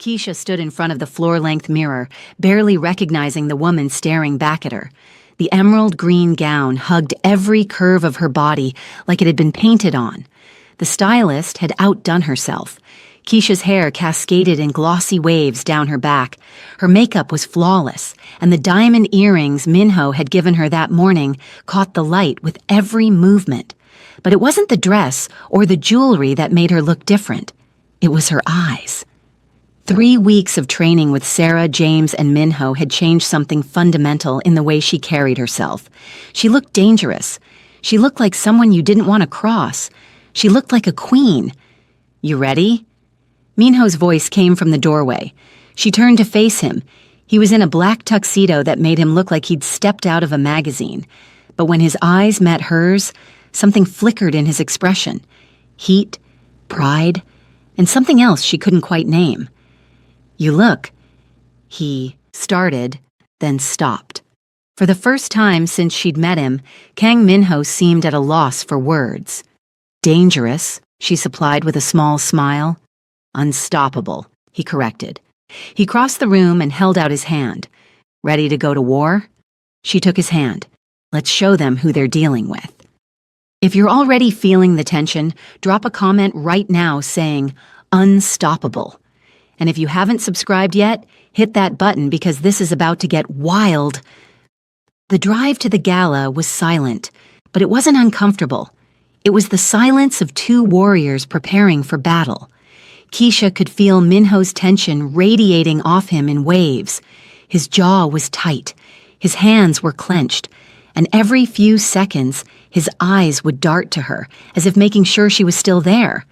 Keisha stood in front of the floor-length mirror, barely recognizing the woman staring back at her. The emerald green gown hugged every curve of her body like it had been painted on. The stylist had outdone herself. Keisha's hair cascaded in glossy waves down her back. Her makeup was flawless, and the diamond earrings Minho had given her that morning caught the light with every movement. But it wasn't the dress or the jewelry that made her look different. It was her eyes. 3 weeks of training with Sarah, James, and Minho had changed something fundamental in the way she carried herself. She looked dangerous. She looked like someone you didn't want to cross. She looked like a queen. "You ready?" Minho's voice came from the doorway. She turned to face him. He was in a black tuxedo that made him look like he'd stepped out of a magazine. But when his eyes met hers, something flickered in his expression. Heat, pride, and something else she couldn't quite name. "You look," he started, then stopped. For the first time since she'd met him, Kang Minho seemed at a loss for words. "Dangerous," she supplied with a small smile. "Unstoppable," he corrected. He crossed the room and held out his hand. "Ready to go to war?" She took his hand. "Let's show them who they're dealing with." If you're already feeling the tension, drop a comment right now saying, "Unstoppable." And if you haven't subscribed yet, hit that button because this is about to get wild. The drive to the gala was silent, but it wasn't uncomfortable. It was the silence of two warriors preparing for battle. Keisha could feel Minho's tension radiating off him in waves. His jaw was tight, his hands were clenched, and every few seconds his eyes would dart to her, as if making sure she was still there.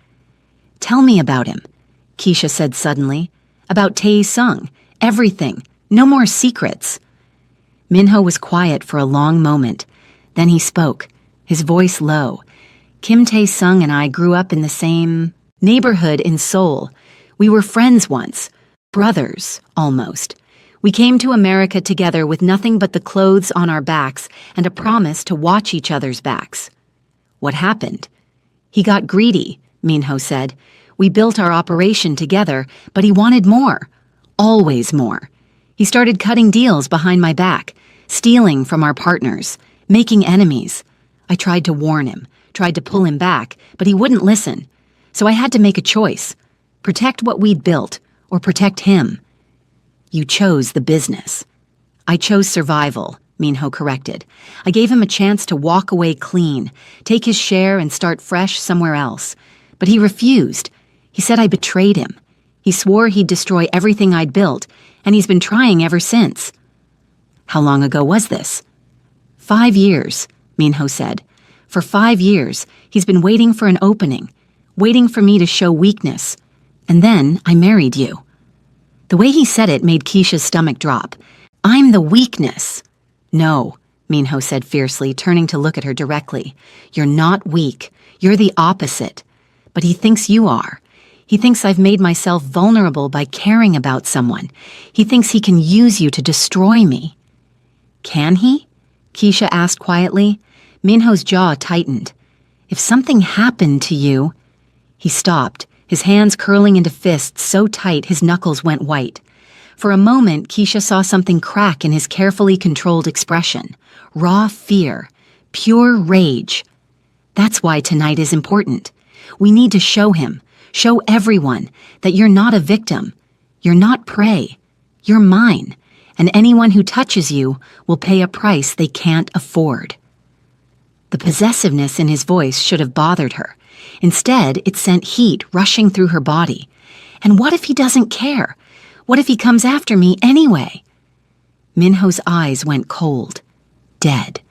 "Tell me about him," Keisha said suddenly. "About Tae-sung. Everything. No more secrets." Minho was quiet for a long moment. Then he spoke, his voice low. "Kim Tae-sung and I grew up in the same neighborhood in Seoul. We were friends once. Brothers, almost. We came to America together with nothing but the clothes on our backs and a promise to watch each other's backs." "What happened?" "He got greedy," Minho said. "We built our operation together, but he wanted more. Always more. He started cutting deals behind my back, stealing from our partners, making enemies. I tried to warn him, tried to pull him back, but he wouldn't listen. So I had to make a choice. Protect what we'd built, or protect him." "You chose the business." "I chose survival," Minho corrected. "I gave him a chance to walk away clean, take his share and start fresh somewhere else. But he refused. He said I betrayed him. He swore he'd destroy everything I'd built, and he's been trying ever since." "How long ago was this?" 5 years, Minho said. "For 5 years, he's been waiting for an opening, waiting for me to show weakness. And then I married you." The way he said it made Keisha's stomach drop. "I'm the weakness." "No," Minho said fiercely, turning to look at her directly. "You're not weak. You're the opposite. But he thinks you are. He thinks I've made myself vulnerable by caring about someone. He thinks he can use you to destroy me." "Can he?" Keisha asked quietly. Minho's jaw tightened. "If something happened to you—" He stopped, his hands curling into fists so tight his knuckles went white. For a moment, Keisha saw something crack in his carefully controlled expression. Raw fear. Pure rage. "That's why tonight is important. We need to show him, show everyone, that you're not a victim. You're not prey. You're mine, and anyone who touches you will pay a price they can't afford." The possessiveness in his voice should have bothered her. Instead, it sent heat rushing through her body. And what if he doesn't care? What if he comes after me anyway? Minho's eyes went cold, dead.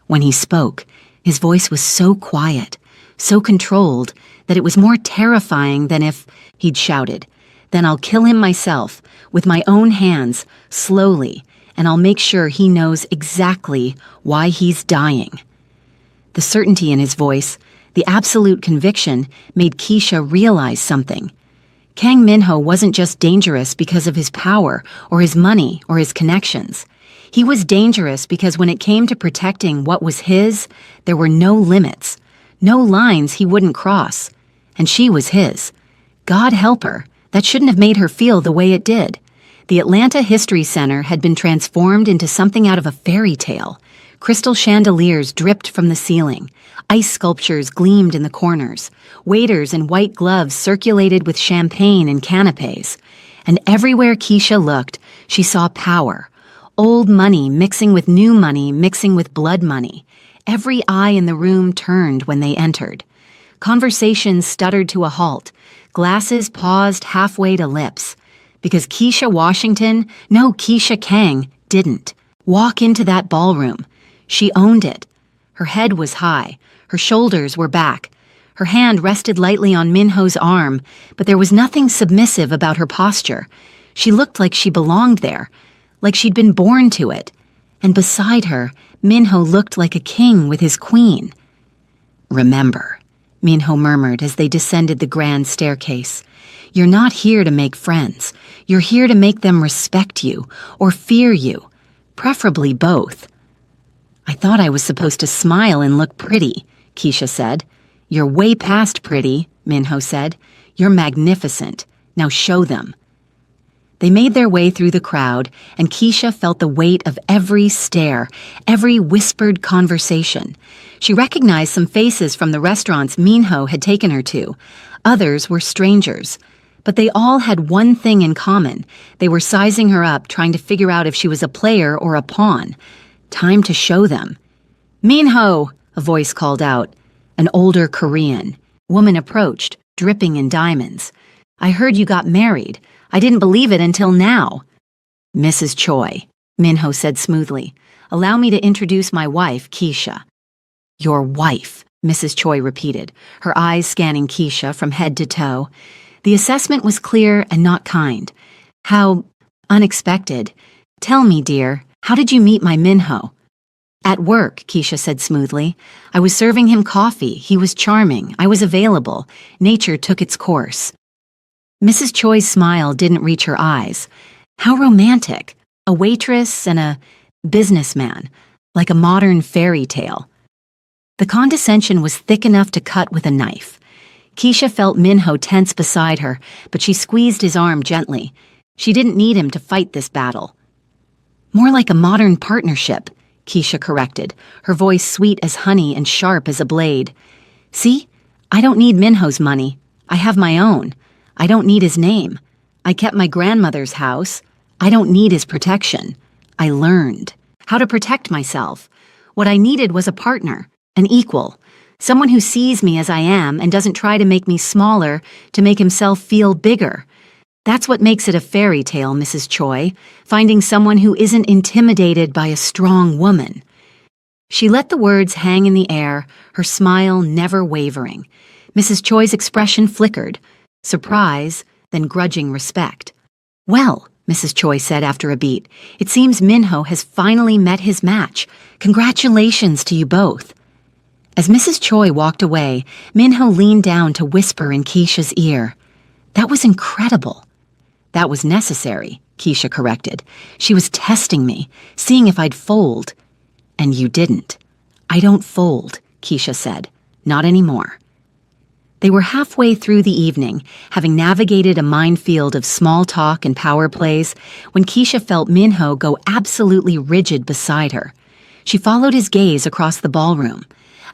When he spoke, his voice was so quiet, so controlled, that it was more terrifying than if he'd shouted, "Then I'll kill him myself, with my own hands, slowly, and I'll make sure he knows exactly why he's dying." The certainty in his voice, the absolute conviction, made Keisha realize something. Kang Minho wasn't just dangerous because of his power, or his money, or his connections. He was dangerous because when it came to protecting what was his, there were no limits, no lines he wouldn't cross. And she was his. God help her, That shouldn't have made her feel the way it did. The Atlanta History Center had been transformed into something out of a fairy tale. Crystal chandeliers dripped from the ceiling. Ice sculptures gleamed in the corners. Waiters in white gloves circulated with champagne in canapes. And everywhere Keisha looked, she saw power. Old money mixing with new money mixing with blood money. Every eye in the room turned when they entered. Conversations stuttered to a halt. Glasses paused halfway to lips. Because Keisha Washington, no, Keisha Kang, didn't walk into that ballroom. She owned it. Her head was high. Her shoulders were back. Her hand rested lightly on Minho's arm, but there was nothing submissive about her posture. She looked like she belonged there, like she'd been born to it. And beside her, Minho looked like a king with his queen. "Remember," Minho murmured as they descended the grand staircase, "you're not here to make friends. You're here to make them respect you, or fear you, preferably both." "I thought I was supposed to smile and look pretty," Keisha said. "You're way past pretty," Minho said. "You're magnificent. Now show them." They made their way through the crowd, and Keisha felt the weight of every stare, every whispered conversation. She recognized some faces from the restaurants Minho had taken her to. Others were strangers. But they all had one thing in common. They were sizing her up, trying to figure out if she was a player or a pawn. Time to show them. "Minho!" a voice called out. An older Korean. Woman approached, dripping in diamonds. "I heard you got married. I didn't believe it until now." "Mrs. Choi," Minho said smoothly. "Allow me to introduce my wife, Keisha." "Your wife," Mrs. Choi repeated, her eyes scanning Keisha from head to toe. The assessment was clear and not kind. "How unexpected. Tell me, dear, how did you meet my Minho?" "At work," Keisha said smoothly. "I was serving him coffee. He was charming. I was available. Nature took its course." Mrs. Choi's smile didn't reach her eyes. How romantic. A waitress and a businessman, like a modern fairy tale. The condescension was thick enough to cut with a knife. Keisha felt Minho tense beside her, but she squeezed his arm gently. She didn't need him to fight this battle. "More like a modern partnership," Keisha corrected, her voice sweet as honey and sharp as a blade. "See, I don't need Minho's money. I have my own. I don't need his name. I kept my grandmother's house. I don't need his protection. I learned how to protect myself. What I needed was a partner, an equal, someone who sees me as I am and doesn't try to make me smaller to make himself feel bigger. That's what makes it a fairy tale, Mrs. Choi, finding someone who isn't intimidated by a strong woman." She let the words hang in the air, her smile never wavering. Mrs. Choi's expression flickered. Surprise, then grudging respect. "Well," Mrs. Choi said after a beat, "it seems Minho has finally met his match. Congratulations to you both." As Mrs. Choi walked away, Minho leaned down to whisper in Keisha's ear. "That was incredible." "That was necessary," Keisha corrected. "She was testing me, seeing if I'd fold." "And you didn't." "I don't fold," Keisha said. "Not anymore." They were halfway through the evening, having navigated a minefield of small talk and power plays, when Keisha felt Minho go absolutely rigid beside her. She followed his gaze across the ballroom.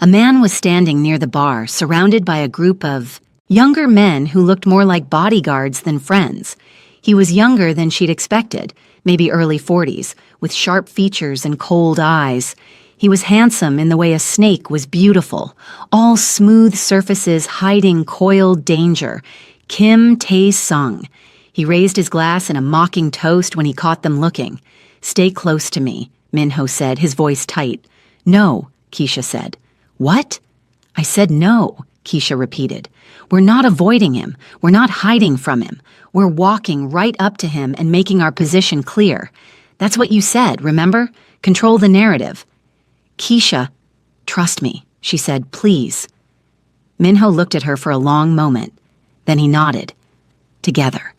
A man was standing near the bar, surrounded by a group of younger men who looked more like bodyguards than friends. He was younger than she'd expected, maybe early 40s, with sharp features and cold eyes. He was handsome in the way a snake was beautiful, all smooth surfaces hiding coiled danger. Kim Tae-sung. He raised his glass in a mocking toast when he caught them looking. "Stay close to me," Minho said, his voice tight. "No," Keisha said. "What?" "I said no," Keisha repeated. "We're not avoiding him. We're not hiding from him. We're walking right up to him and making our position clear. That's what you said, remember? Control the narrative." "Keisha, trust me," she said, "please." Minho looked at her for a long moment. Then he nodded. Together.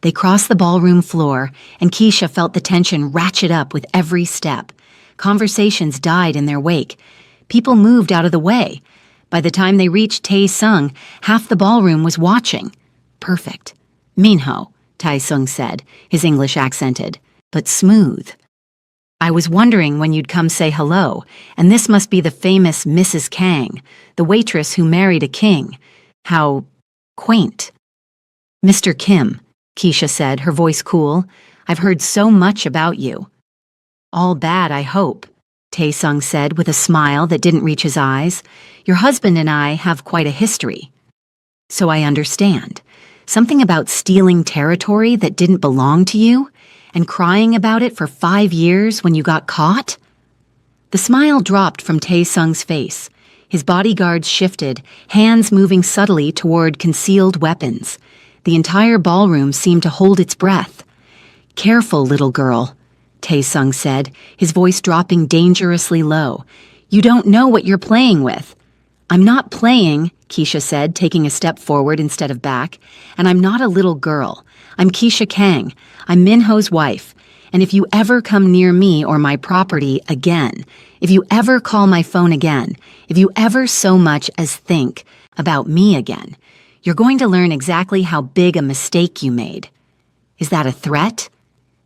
They crossed the ballroom floor, and Keisha felt the tension ratchet up with every step. Conversations died in their wake. People moved out of the way. By the time they reached Tae-sung, half the ballroom was watching. perfect. Minho, Tae-sung said, his English accented, but smooth. I was wondering when you'd come say hello, and this must be the famous Mrs. Kang, the waitress who married a king. How quaint. Mr. Kim, Keisha said, her voice cool, I've heard so much about you. All bad, I hope, Tae-sung said with a smile that didn't reach his eyes. Your husband and I have quite a history. So I understand. Something about stealing territory that didn't belong to you, and crying about it for 5 years when you got caught? The smile dropped from Tae-sung's face. His bodyguards shifted, hands moving subtly toward concealed weapons. The entire ballroom seemed to hold its breath. Careful, little girl, Tae-sung said, his voice dropping dangerously low. You don't know what you're playing with. I'm not playing, Keisha said, taking a step forward instead of back. And I'm not a little girl. I'm Keisha Kang. I'm Minho's wife. And if you ever come near me or my property again, if you ever call my phone again, if you ever so much as think about me again, you're going to learn exactly how big a mistake you made. Is that a threat?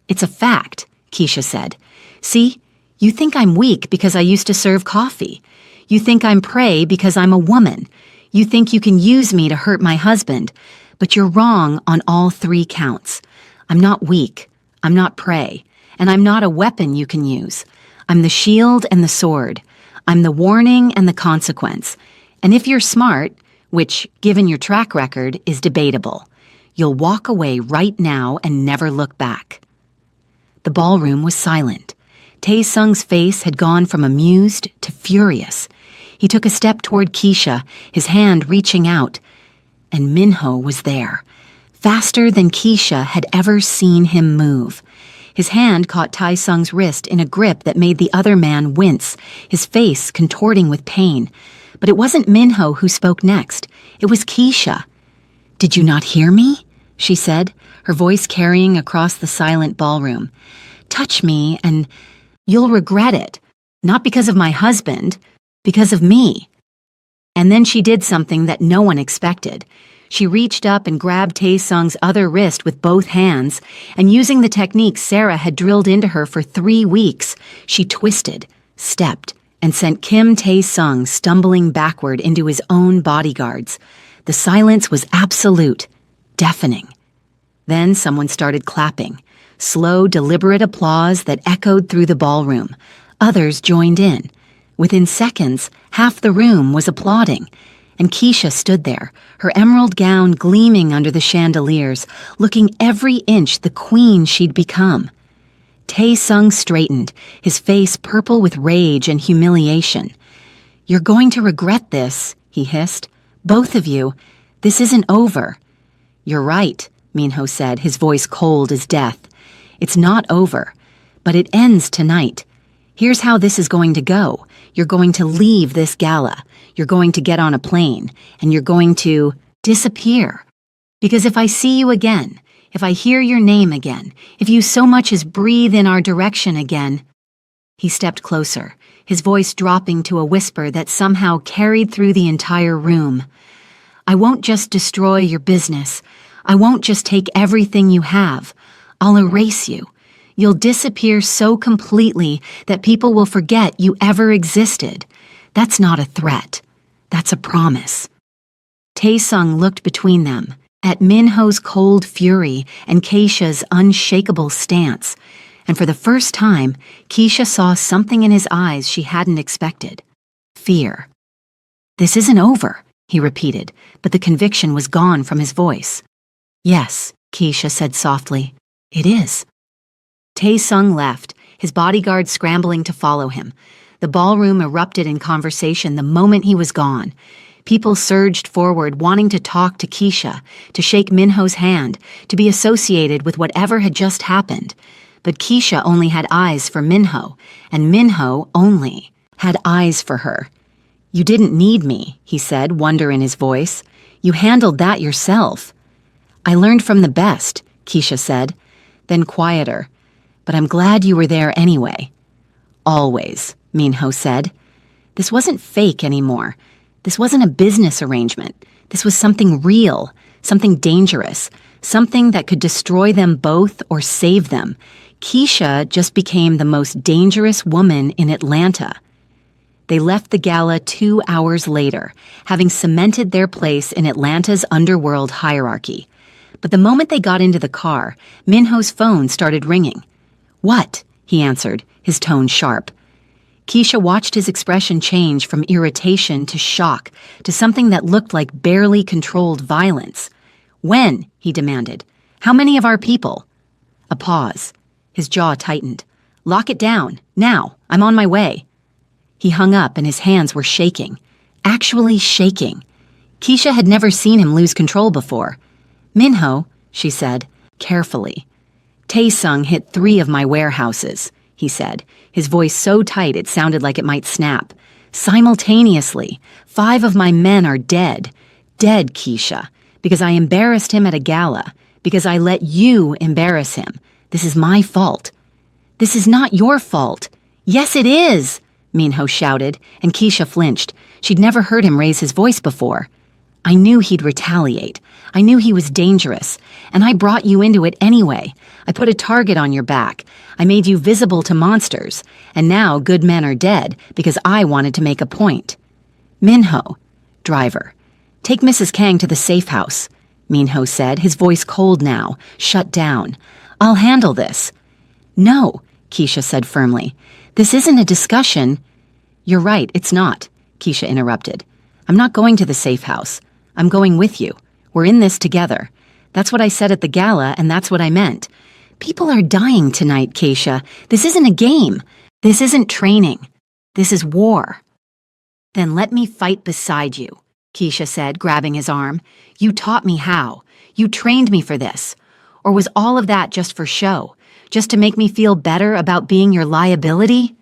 It's a fact, Keisha said. See, you think I'm weak because I used to serve coffee. You think I'm prey because I'm a woman. You think you can use me to hurt my husband. But you're wrong on all 3 counts. I'm not weak. I'm not prey. And I'm not a weapon you can use. I'm the shield and the sword. I'm the warning and the consequence. And if you're smart, which, given your track record, is debatable, you'll walk away right now and never look back. The ballroom was silent. Tae-sung's face had gone from amused to furious. He took a step toward Keisha, his hand reaching out. And Minho was there, faster than Keisha had ever seen him move. His hand caught Tae-sung's wrist in a grip that made the other man wince, his face contorting with pain. But it wasn't Minho who spoke next. It was Keisha. Did you not hear me? She said, her voice carrying across the silent ballroom. Touch me and you'll regret it. Not because of my husband, because of me. And then she did something that no one expected. She reached up and grabbed Tae-sung's other wrist with both hands, and using the technique Sarah had drilled into her for 3 weeks, she twisted, stepped, and sent Kim Tae-sung stumbling backward into his own bodyguards. The silence was absolute, deafening. Then someone started clapping, slow, deliberate applause that echoed through the ballroom. Others joined in. Within seconds, half the room was applauding, and Keisha stood there, her emerald gown gleaming under the chandeliers, looking every inch the queen she'd become. Tae-sung straightened, his face purple with rage and humiliation. You're going to regret this, he hissed. Both of you. This isn't over. You're right, Minho said, his voice cold as death. It's not over, but it ends tonight. Here's how this is going to go. You're going to leave this gala. You're going to get on a plane, and you're going to disappear. Because if I see you again, if I hear your name again, if you so much as breathe in our direction again... He stepped closer, his voice dropping to a whisper that somehow carried through the entire room. I won't just destroy your business. I won't just take everything you have. I'll erase you. You'll disappear so completely that people will forget you ever existed. That's not a threat. That's a promise. Tae-sung looked between them, at Minho's cold fury and Keisha's unshakable stance, and for the first time, Keisha saw something in his eyes she hadn't expected. Fear. This isn't over, he repeated, but the conviction was gone from his voice. Yes, Keisha said softly, it is. Tae-sung left, his bodyguard scrambling to follow him. The ballroom erupted in conversation the moment he was gone. People surged forward, wanting to talk to Keisha, to shake Minho's hand, to be associated with whatever had just happened. But Keisha only had eyes for Minho, and Minho only had eyes for her. You didn't need me, he said, wonder in his voice. You handled that yourself. I learned from the best, Keisha said, then quieter. But I'm glad you were there anyway. Always, Minho said. This wasn't fake anymore. This wasn't a business arrangement. This was something real, something dangerous, something that could destroy them both or save them. Keisha just became the most dangerous woman in Atlanta. They left the gala 2 hours later, having cemented their place in Atlanta's underworld hierarchy. But the moment they got into the car, Minho's phone started ringing. "What?" he answered, his tone sharp. Keisha watched his expression change from irritation to shock to something that looked like barely controlled violence. "When?" he demanded. "How many of our people?" A pause. His jaw tightened. "Lock it down. Now. I'm on my way." He hung up and his hands were shaking. Actually shaking. Keisha had never seen him lose control before. "Minho," she said, carefully. "Taesung hit 3 of my warehouses," he said, his voice so tight it sounded like it might snap. "Simultaneously, 5 of my men are dead. Dead, Keisha. Because I embarrassed him at a gala. Because I let you embarrass him. This is my fault." "This is not your fault." "Yes, it is," Minho shouted, and Keisha flinched. She'd never heard him raise his voice before. "I knew he'd retaliate. I knew he was dangerous, and I brought you into it anyway. I put a target on your back. I made you visible to monsters, and now good men are dead because I wanted to make a point." "Minho." "Driver. Take Mrs. Kang to the safe house," Minho said, his voice cold now, shut down. "I'll handle this." "No," Keisha said firmly. "This isn't a discussion." "You're right, it's not," Keisha interrupted. "I'm not going to the safe house. I'm going with you. We're in this together. That's what I said at the gala, and that's what I meant. People are dying tonight, Keisha. This isn't a game. This isn't training. This is war." "Then let me fight beside you," Keisha said, grabbing his arm. "You taught me how. You trained me for this. Or was all of that just for show? Just to make me feel better about being your liability?"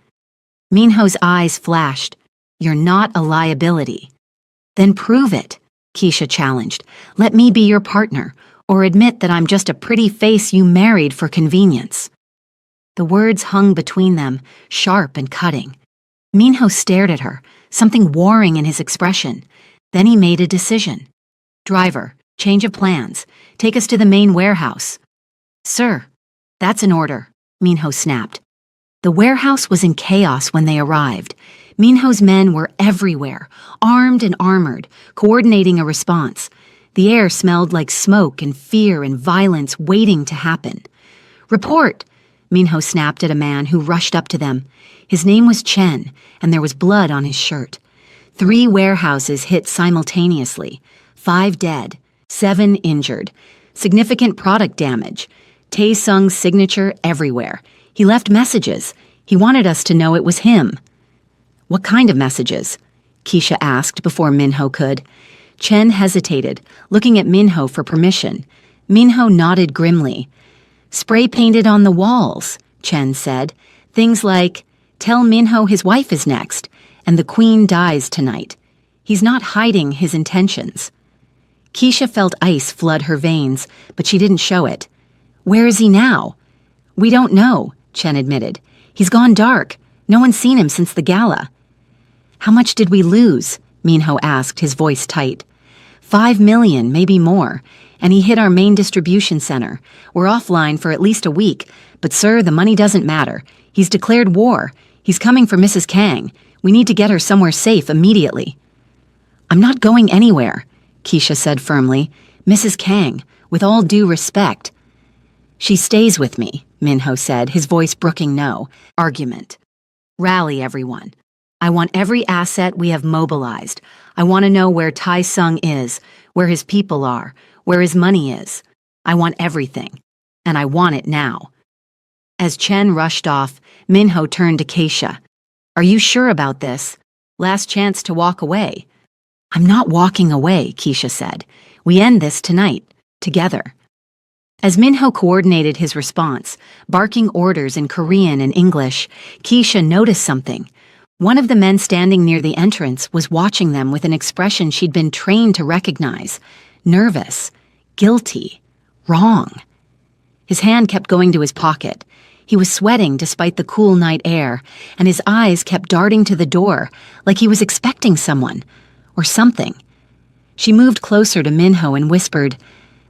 Minho's eyes flashed. "You're not a liability." "Then prove it," Keisha challenged. "Let me be your partner, or admit that I'm just a pretty face you married for convenience." The words hung between them, sharp and cutting. Minho stared at her, something warring in his expression. Then he made a decision. "Driver, change of plans. Take us to the main warehouse." "Sir." "That's an order," Minho snapped. The warehouse was in chaos when they arrived. Minho's men were everywhere, armed and armored, coordinating a response. The air smelled like smoke and fear and violence waiting to happen. "Report!" Minho snapped at a man who rushed up to them. His name was Chen, and there was blood on his shirt. 3 warehouses hit simultaneously. 5 dead, 7 injured. Significant product damage. Taesung's signature everywhere. He left messages. He wanted us to know it was him. "What kind of messages?" Keisha asked before Minho could. Chen hesitated, looking at Minho for permission. Minho nodded grimly. "Spray painted on the walls," Chen said. "Things like, 'Tell Minho his wife is next,' and 'The Queen dies tonight.' He's not hiding his intentions." Keisha felt ice flood her veins, but she didn't show it. "Where is he now?" "We don't know," Chen admitted. "He's gone dark. No one's seen him since the gala." "How much did we lose?" Minho asked, his voice tight. 5 million, maybe more, and he hit our main distribution center. We're offline for at least a week, but sir, the money doesn't matter. He's declared war. He's coming for Mrs. Kang. We need to get her somewhere safe immediately." "I'm not going anywhere," Keisha said firmly. "Mrs. Kang, with all due respect." "She stays with me," Minho said, his voice brooking no argument. "Rally, everyone. I want every asset we have mobilized. I want to know where Taesung is, where his people are, where his money is. I want everything. And I want it now." As Chen rushed off, Minho turned to Keisha. "Are you sure about this? Last chance to walk away." "I'm not walking away," Keisha said. "We end this tonight, together." As Minho coordinated his response, barking orders in Korean and English, Keisha noticed something. One of the men standing near the entrance was watching them with an expression she'd been trained to recognize. Nervous, guilty, wrong. His hand kept going to his pocket. He was sweating despite the cool night air, and his eyes kept darting to the door, like he was expecting someone, or something. She moved closer to Minho and whispered,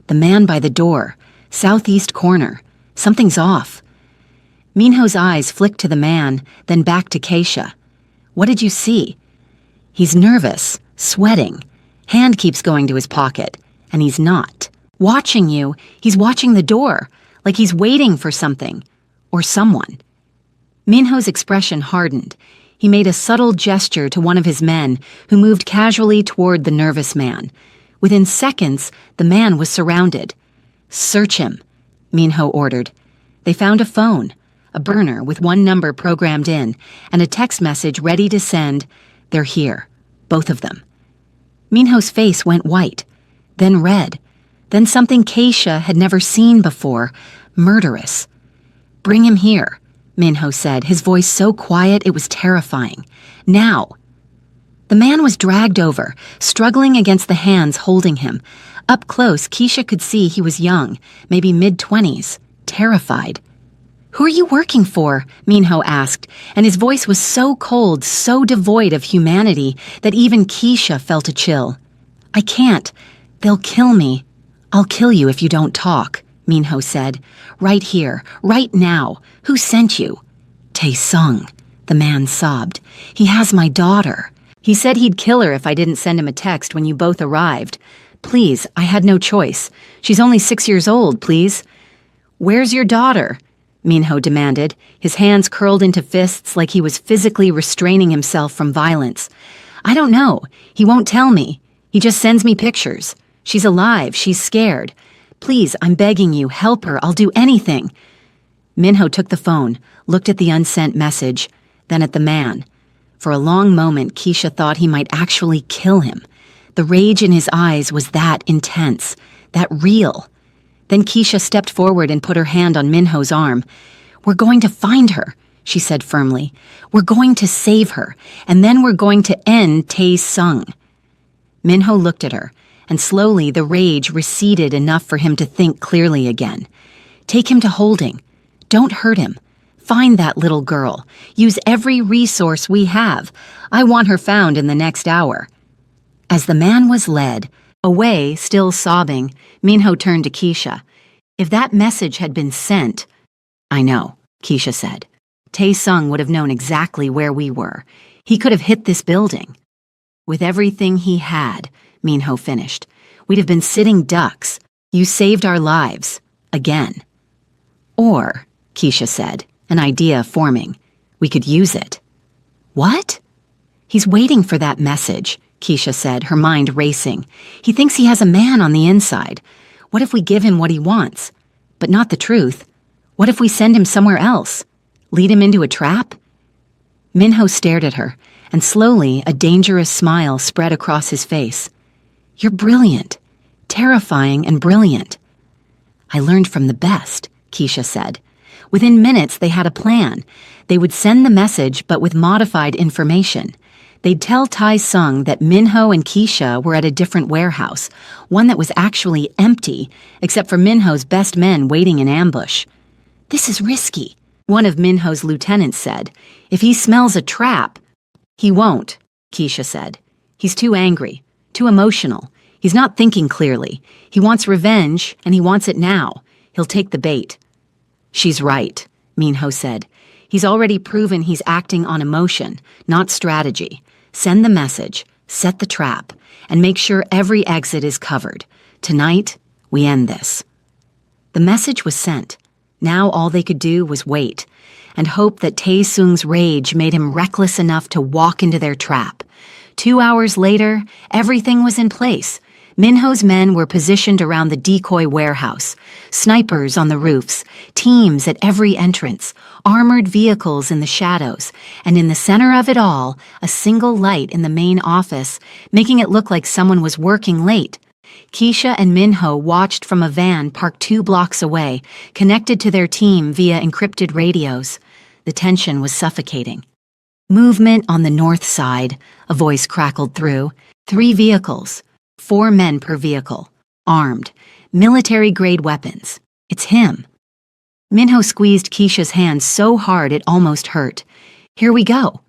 "The man by the door, southeast corner. Something's off." Minho's eyes flicked to the man, then back to Keisha. "What did you see?" "He's nervous, sweating. Hand keeps going to his pocket, and he's not. Watching you, he's watching the door, like he's waiting for something, or someone." Minho's expression hardened. He made a subtle gesture to one of his men, who moved casually toward the nervous man. Within seconds, the man was surrounded. "Search him," Minho ordered. They found a phone, a burner with one number programmed in, and a text message ready to send, "They're here, both of them." Minho's face went white, then red, then something Keisha had never seen before, murderous. "Bring him here," Minho said, his voice so quiet it was terrifying. "Now." The man was dragged over, struggling against the hands holding him. Up close, Keisha could see he was young, maybe mid-20s, terrified. "Who are you working for?" Minho asked, and his voice was so cold, so devoid of humanity, that even Keisha felt a chill. "I can't. They'll kill me." "I'll kill you if you don't talk," Minho said. "Right here, right now. Who sent you?" "Tae-sung," the man sobbed. "He has my daughter. He said he'd kill her if I didn't send him a text when you both arrived. Please, I had no choice. She's only 6 years old, please." "Where's your daughter?" Minho demanded, his hands curled into fists like he was physically restraining himself from violence. "I don't know. He won't tell me. He just sends me pictures. She's alive. She's scared. Please, I'm begging you, help her. I'll do anything." Minho took the phone, looked at the unsent message, then at the man. For a long moment, Keisha thought he might actually kill him. The rage in his eyes was that intense, that real. Then Keisha stepped forward and put her hand on Minho's arm. "We're going to find her," she said firmly. "We're going to save her, and then we're going to end Tae-sung." Minho looked at her, and slowly the rage receded enough for him to think clearly again. "Take him to holding. Don't hurt him. Find that little girl. Use every resource we have. I want her found in the next hour." As the man was led, away, still sobbing, Minho turned to Keisha. "If that message had been sent—" "I know," Keisha said. "Tae-sung would have known exactly where we were. He could have hit this building." "With everything he had," Minho finished, "we'd have been sitting ducks. You saved our lives. Again." "Or," Keisha said, an idea forming, "we could use it." "What?" "He's waiting for that message," Keisha said, her mind racing. "He thinks he has a man on the inside. What if we give him what he wants? But not the truth. What if we send him somewhere else? Lead him into a trap?" Minho stared at her, and slowly a dangerous smile spread across his face. "You're brilliant. Terrifying and brilliant." "I learned from the best," Keisha said. Within minutes, they had a plan. They would send the message, but with modified information. They'd tell Tae-sung that Minho and Keisha were at a different warehouse, one that was actually empty, except for Minho's best men waiting in ambush. "This is risky," one of Minho's lieutenants said. "If he smells a trap—" "He won't," Keisha said. "He's too angry, too emotional. He's not thinking clearly. He wants revenge, and he wants it now. He'll take the bait." "She's right," Minho said. "He's already proven he's acting on emotion, not strategy. Send the message, set the trap, and make sure every exit is covered. Tonight, we end this." The message was sent. Now all they could do was wait, and hope that Tae-sung's rage made him reckless enough to walk into their trap. 2 hours later, everything was in place. Minho's men were positioned around the decoy warehouse, snipers on the roofs, teams at every entrance, armored vehicles in the shadows, and in the center of it all, a single light in the main office, making it look like someone was working late. Keisha and Minho watched from a van parked 2 blocks away, connected to their team via encrypted radios. The tension was suffocating. "Movement on the north side," a voice crackled through. 3 vehicles. 4 men per vehicle, armed, military-grade weapons. It's him. Minho squeezed Keisha's hand so hard it almost hurt. "Here we go."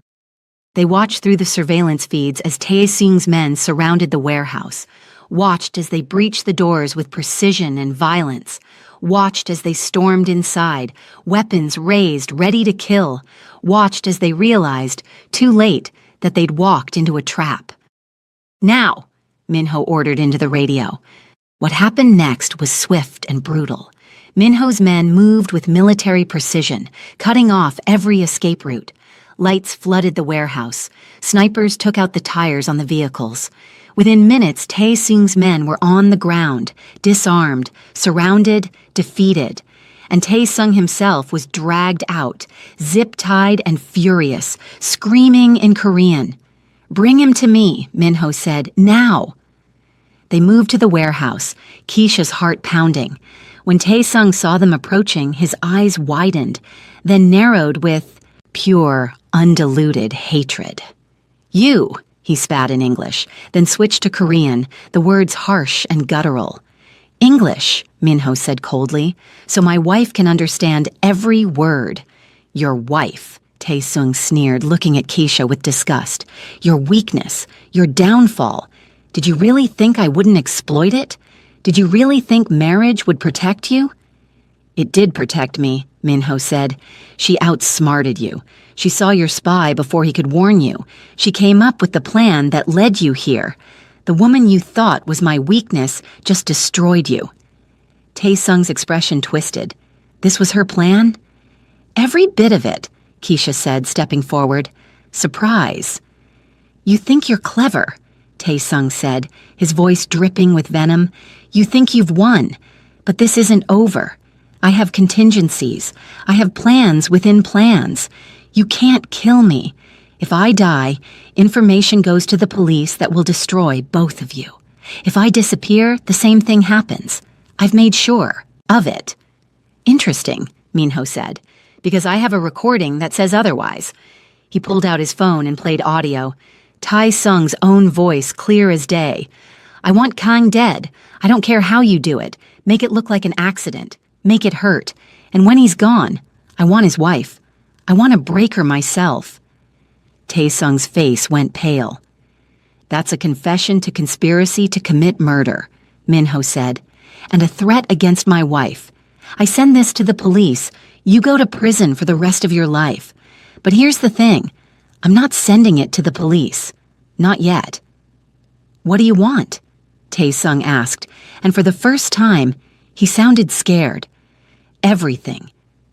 They watched through the surveillance feeds as Tae-sung's men surrounded the warehouse. watched as they breached the doors with precision and violence, watched as they stormed inside, weapons raised, ready to kill, watched as they realized, too late, that they'd walked into a trap. "Now," Minho ordered into the radio. What happened next was swift and brutal. Minho's men moved with military precision, cutting off every escape route. Lights flooded the warehouse. Snipers took out the tires on the vehicles. Within minutes, Tae-sung's men were on the ground, disarmed, surrounded, defeated. And Tae-sung himself was dragged out, zip-tied and furious, screaming in Korean. "Bring him to me," Minho said, "now." They moved to the warehouse, Keisha's heart pounding. When Tae-sung saw them approaching, his eyes widened, then narrowed with pure, undiluted hatred. "You," he spat in English, then switched to Korean, the words harsh and guttural. "English," Minho said coldly, "so my wife can understand every word." "Your wife," Tae-sung sneered, looking at Keisha with disgust. "Your weakness, your downfall. Did you really think I wouldn't exploit it? Did you really think marriage would protect you?" "It did protect me," Minho said. "She outsmarted you. She saw your spy before he could warn you. She came up with the plan that led you here. The woman you thought was my weakness just destroyed you." Tae-sung's expression twisted. This was her plan? "Every bit of it," Keisha said, stepping forward. "Surprise." "You think you're clever," Tae-sung said, his voice dripping with venom. "You think you've won, but this isn't over. I have contingencies. I have plans within plans. You can't kill me. If I die, information goes to the police that will destroy both of you. If I disappear, the same thing happens. I've made sure of it." "Interesting," Minho said, "because I have a recording that says otherwise." He pulled out his phone and played audio. Tae-sung's own voice, clear as day. "I want Kang dead. I don't care how you do it. Make it look like an accident. Make it hurt. And when he's gone, I want his wife. I want to break her myself." Tae-sung's face went pale. "That's a confession to conspiracy to commit murder," Minho said, "and a threat against my wife. I send this to the police. You go to prison for the rest of your life. But here's the thing. I'm not sending it to the police. Not yet." "What do you want?" Tae-sung asked, and for the first time, he sounded scared. "Everything,"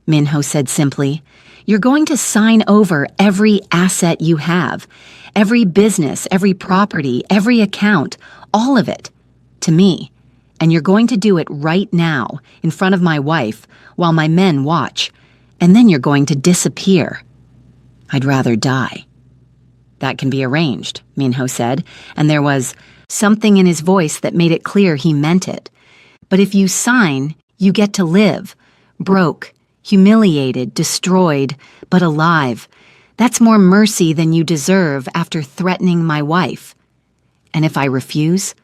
Minho said simply. "You're going to sign over every asset you have, every business, every property, every account, all of it, to me. And you're going to do it right now, in front of my wife, while my men watch. And then you're going to disappear. I'd rather die." "That can be arranged," Minho said, and there was something in his voice that made it clear he meant it. "But if you sign, you get to live, broke, humiliated, destroyed, but alive. That's more mercy than you deserve after threatening my wife. And if I refuse,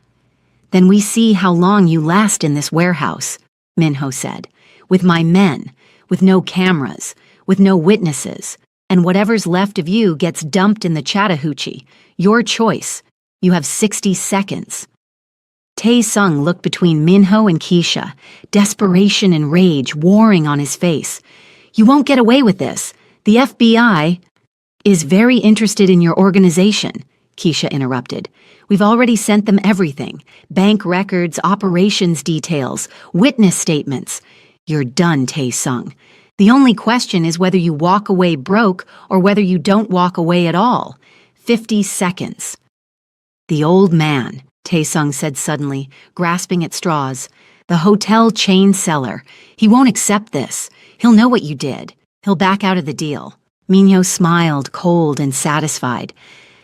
then we see how long you last in this warehouse," Minho said, "with my men, with no cameras, with no witnesses, and whatever's left of you gets dumped in the Chattahoochee. Your choice. You have 60 seconds. Tae-sung looked between Minho and Keisha, desperation and rage warring on his face. "You won't get away with this. The FBI is very interested in your organization," Keisha interrupted. "We've already sent them everything. Bank records, operations details, witness statements. You're done, Tae-sung. The only question is whether you walk away broke or whether you don't walk away at all. 50 seconds. "The old man," Tae-sung said suddenly, grasping at straws. "The hotel chain seller. He won't accept this. He'll know what you did. He'll back out of the deal." Minho smiled, cold and satisfied.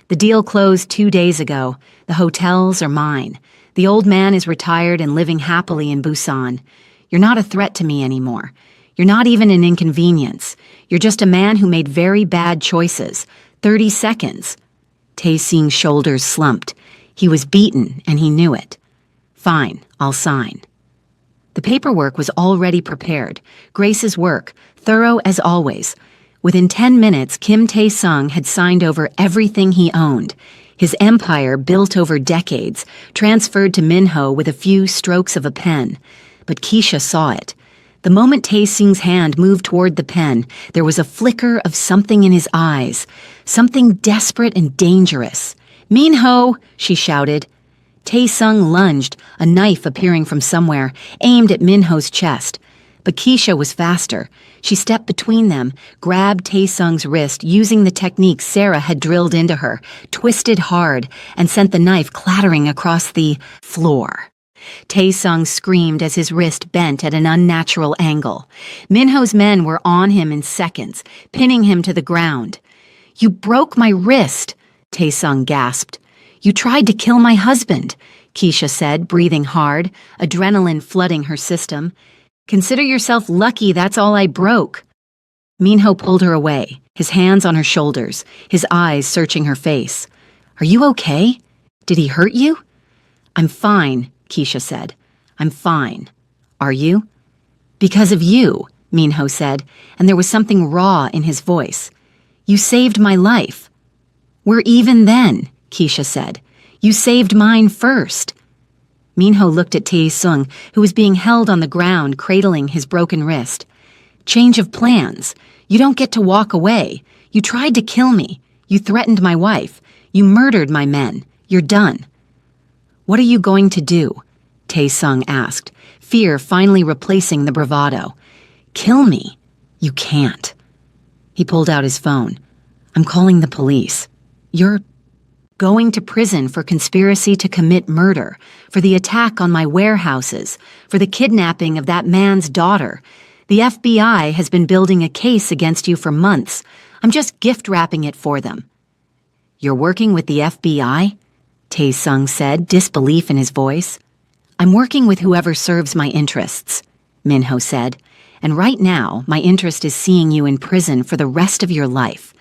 "The deal closed 2 days ago. The hotels are mine. The old man is retired and living happily in Busan. You're not a threat to me anymore. You're not even an inconvenience. You're just a man who made very bad choices. 30 seconds. Tae-sung's shoulders slumped. He was beaten, and he knew it. "Fine, I'll sign." The paperwork was already prepared. Grace's work, thorough as always. Within 10 minutes, Kim Tae-sung had signed over everything he owned. His empire, built over decades, transferred to Minho with a few strokes of a pen. But Keisha saw it. The moment Tae-sung's hand moved toward the pen, there was a flicker of something in his eyes, something desperate and dangerous. "Minho!" she shouted. Tae-sung lunged, a knife appearing from somewhere, aimed at Minho's chest. But Keisha was faster. She stepped between them, grabbed Tae-sung's wrist using the technique Sarah had drilled into her, twisted hard, and sent the knife clattering across the floor. Tae-sung screamed as his wrist bent at an unnatural angle. Minho's men were on him in seconds, pinning him to the ground. "You broke my wrist," Tae-sung gasped. "You tried to kill my husband," Keisha said, breathing hard, adrenaline flooding her system. "Consider yourself lucky that's all I broke." Minho pulled her away, his hands on her shoulders, his eyes searching her face. "Are you okay? Did he hurt you?" "I'm fine," Keisha said. "I'm fine. Are you?" "Because of you," Minho said, and there was something raw in his voice. "You saved my life." "We're even then," Keisha said. "You saved mine first." Minho looked at Tae-sung, who was being held on the ground, cradling his broken wrist. "Change of plans. You don't get to walk away. You tried to kill me. You threatened my wife. You murdered my men. You're done." "What are you going to do?" Tae-sung asked, fear finally replacing the bravado. "Kill me? You can't." He pulled out his phone. "I'm calling the police. You're going to prison for conspiracy to commit murder, for the attack on my warehouses, for the kidnapping of that man's daughter. The FBI has been building a case against you for months. I'm just gift-wrapping it for them." "You're working with the FBI?" Tae-sung said, disbelief in his voice. "I'm working with whoever serves my interests," Minho said. "And right now, my interest is seeing you in prison for the rest of your life,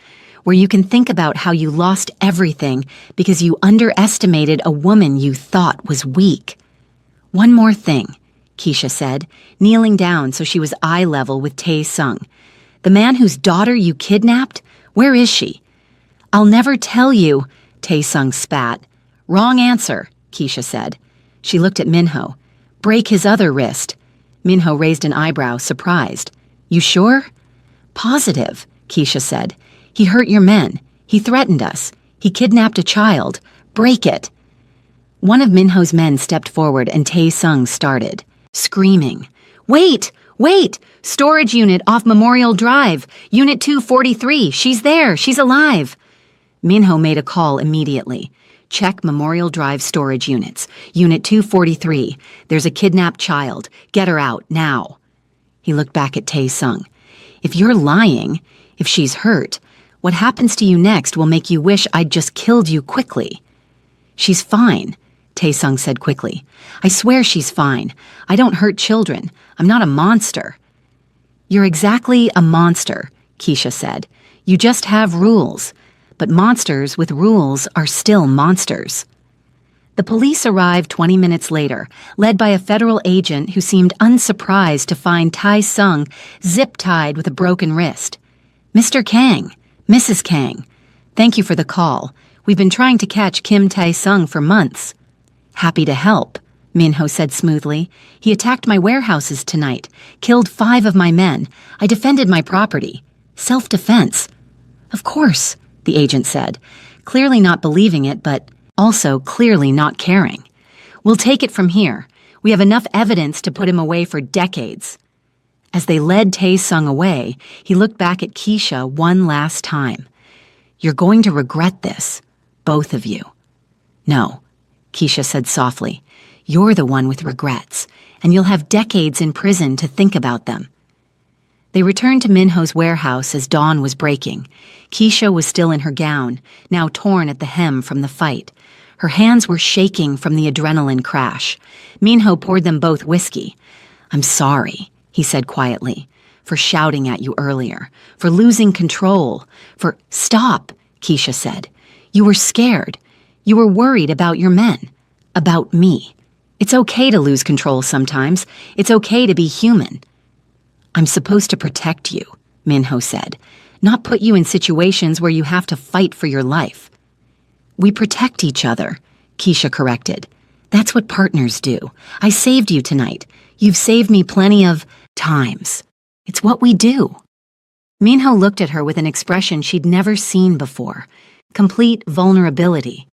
where you can think about how you lost everything because you underestimated a woman you thought was weak." "One more thing," Keisha said, kneeling down so she was eye level with Tae-sung. "The man whose daughter you kidnapped, where is she?" "I'll never tell you," Tae-sung spat. "Wrong answer," Keisha said. She looked at Minho. "Break his other wrist." Minho raised an eyebrow, surprised. "You sure?" "Positive," Keisha said. "He hurt your men. He threatened us. He kidnapped a child. Break it." One of Minho's men stepped forward and Tae-sung started, screaming. "Wait! Wait! Storage unit off Memorial Drive. Unit 243. She's there. She's alive." Minho made a call immediately. "Check Memorial Drive storage units. Unit 243. There's a kidnapped child. Get her out, now." He looked back at Tae-sung. "If you're lying, if she's hurt, what happens to you next will make you wish I'd just killed you quickly." "She's fine," Tae-sung said quickly. "I swear she's fine. I don't hurt children. I'm not a monster." "You're exactly a monster," Keisha said. "You just have rules. But monsters with rules are still monsters." The police arrived 20 minutes later, led by a federal agent who seemed unsurprised to find Tae-sung zip-tied with a broken wrist. "Mr. Kang, Mrs. Kang, thank you for the call. We've been trying to catch Kim Tae-sung for months." "Happy to help," Minho said smoothly. "He attacked my warehouses tonight, killed 5 of my men. I defended my property. Self-defense." "Of course," the agent said, clearly not believing it, but also clearly not caring. "We'll take it from here. We have enough evidence to put him away for decades." As they led Tae-sung away, he looked back at Keisha one last time. "You're going to regret this, both of you." "No," Keisha said softly. "You're the one with regrets, and you'll have decades in prison to think about them." They returned to Minho's warehouse as dawn was breaking. Keisha was still in her gown, now torn at the hem from the fight. Her hands were shaking from the adrenaline crash. Minho poured them both whiskey. "I'm sorry," he said quietly, "for shouting at you earlier, for losing control, for—" "Stop," Keisha said. "You were scared. You were worried about your men, about me. It's okay to lose control sometimes. It's okay to be human." "I'm supposed to protect you," Minho said, "not put you in situations where you have to fight for your life." We protect each other, Keisha corrected. That's what partners do. I saved you tonight. You've saved me plenty of times. It's what we do. Minho looked at her with an expression she'd never seen before. Complete vulnerability.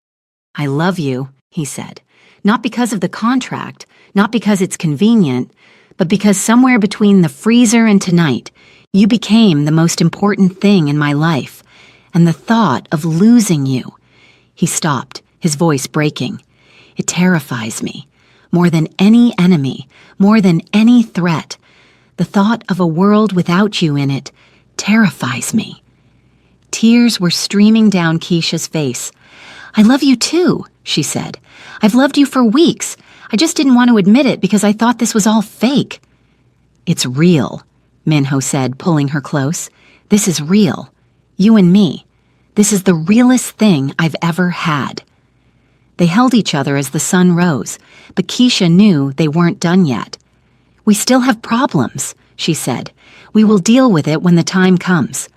I love you, he said. Not because of the contract, not because it's convenient, but because somewhere between the freezer and tonight, you became the most important thing in my life, and the thought of losing you. He stopped, his voice breaking. It terrifies me. More than any enemy, more than any threat. The thought of a world without you in it terrifies me. Tears were streaming down Keisha's face. I love you too, she said. I've loved you for weeks. I just didn't want to admit it because I thought this was all fake. It's real, Minho said, pulling her close. This is real. You and me. This is the realest thing I've ever had. They held each other as the sun rose, but Keisha knew they weren't done yet. We still have problems, she said. We will deal with it when the time comes.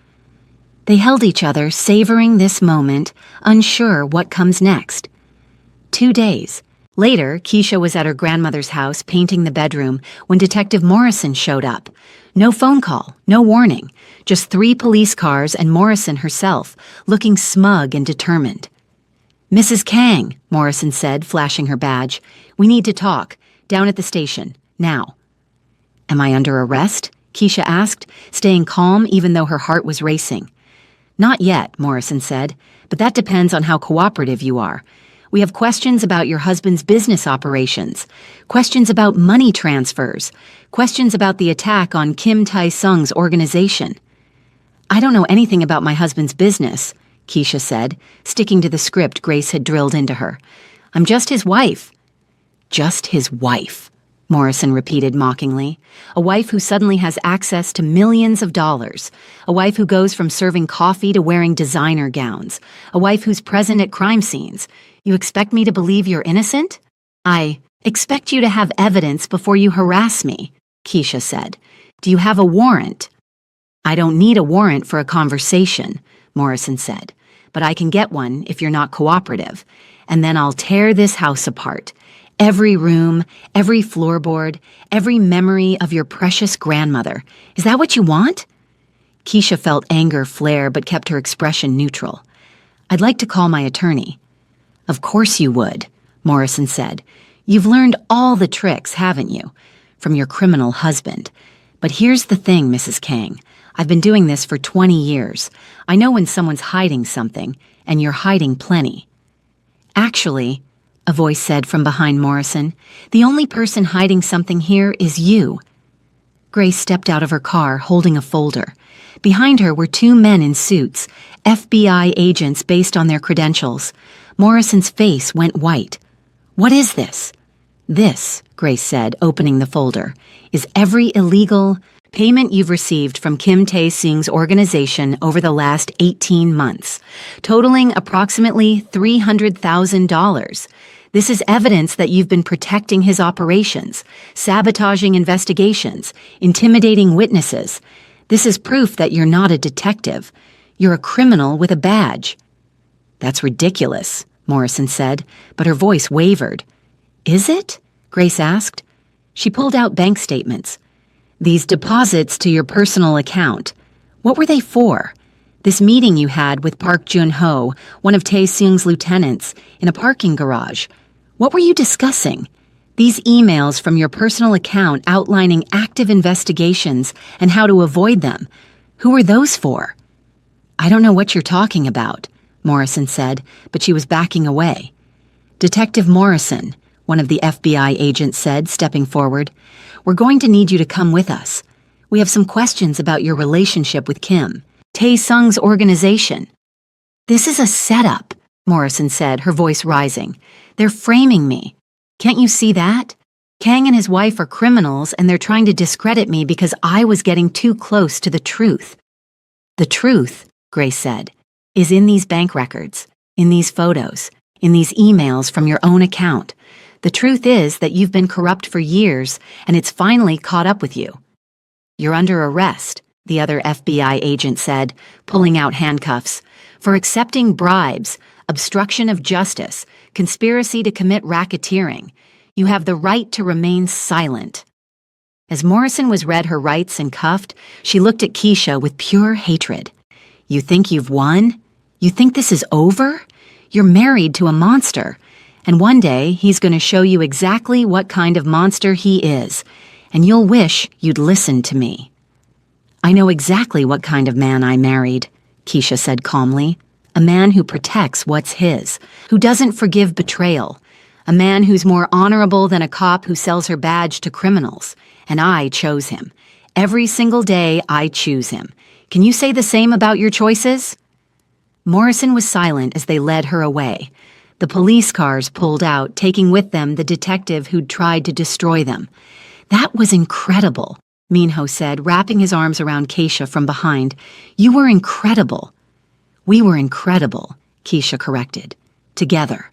They held each other, savoring this moment, unsure what comes next. 2 days. Later, Keisha was at her grandmother's house painting the bedroom when Detective Morrison showed up. No phone call, no warning, just 3 police cars and Morrison herself, looking smug and determined. Mrs. Kang, Morrison said, flashing her badge. We need to talk. Down at the station. Now. Am I under arrest? Keisha asked, staying calm even though her heart was racing. Not yet, Morrison said, but that depends on how cooperative you are. We have questions about your husband's business operations, questions about money transfers, questions about the attack on Kim Tae-sung's organization. I don't know anything about my husband's business, Keisha said, sticking to the script Grace had drilled into her. I'm just his wife. Just his wife, Morrison repeated mockingly. A wife who suddenly has access to millions of dollars. A wife who goes from serving coffee to wearing designer gowns. A wife who's present at crime scenes. You expect me to believe you're innocent? I expect you to have evidence before you harass me, Keisha said. Do you have a warrant? I don't need a warrant for a conversation, Morrison said, but I can get one if you're not cooperative, and then I'll tear this house apart. Every room, every floorboard, every memory of your precious grandmother. Is that what you want? Keisha felt anger flare but kept her expression neutral. I'd like to call my attorney. Of course you would, Morrison said. You've learned all the tricks, haven't you? From your criminal husband. But here's the thing, Mrs. Kang. I've been doing this for 20 years. I know when someone's hiding something, and you're hiding plenty. Actually, a voice said from behind Morrison, the only person hiding something here is you. Grace stepped out of her car, holding a folder. Behind her were 2 men in suits, FBI agents based on their credentials. Morrison's face went white. What is this? This, Grace said, opening the folder, is every illegal payment you've received from Kim Tae-sung's organization over the last 18 months, totaling approximately $300,000. This is evidence that you've been protecting his operations, sabotaging investigations, intimidating witnesses. This is proof that you're not a detective. You're a criminal with a badge. That's ridiculous, Morrison said, but her voice wavered. Is it? Grace asked. She pulled out bank statements. These deposits to your personal account. What were they for? This meeting you had with Park Jun-ho, one of Tae-sung's lieutenants, in a parking garage. What were you discussing? These emails from your personal account outlining active investigations and how to avoid them. Who were those for? I don't know what you're talking about, Morrison said, but she was backing away. Detective Morrison, one of the FBI agents said, stepping forward, we're going to need you to come with us. We have some questions about your relationship with Kim, Tae-sung's organization. This is a setup, Morrison said, her voice rising. They're framing me. Can't you see that? Kang and his wife are criminals and they're trying to discredit me because I was getting too close to the truth. The truth, Grace said, is in these bank records, in these photos, in these emails from your own account. The truth is that you've been corrupt for years and it's finally caught up with you. You're under arrest, the other FBI agent said, pulling out handcuffs, for accepting bribes, obstruction of justice, conspiracy to commit racketeering. You have the right to remain silent." As Morrison was read her rights and cuffed, she looked at Keisha with pure hatred. "You think you've won? You think this is over? You're married to a monster, and one day he's going to show you exactly what kind of monster he is, and you'll wish you'd listened to me." "I know exactly what kind of man I married," Keisha said calmly. "A man who protects what's his, who doesn't forgive betrayal, a man who's more honorable than a cop who sells her badge to criminals. And I chose him. Every single day I choose him. Can you say the same about your choices?" Morrison was silent as they led her away. The police cars pulled out, taking with them the detective who'd tried to destroy them. "That was incredible," Minho said, wrapping his arms around Keisha from behind. "You were incredible." "We were incredible," Keisha corrected. "Together.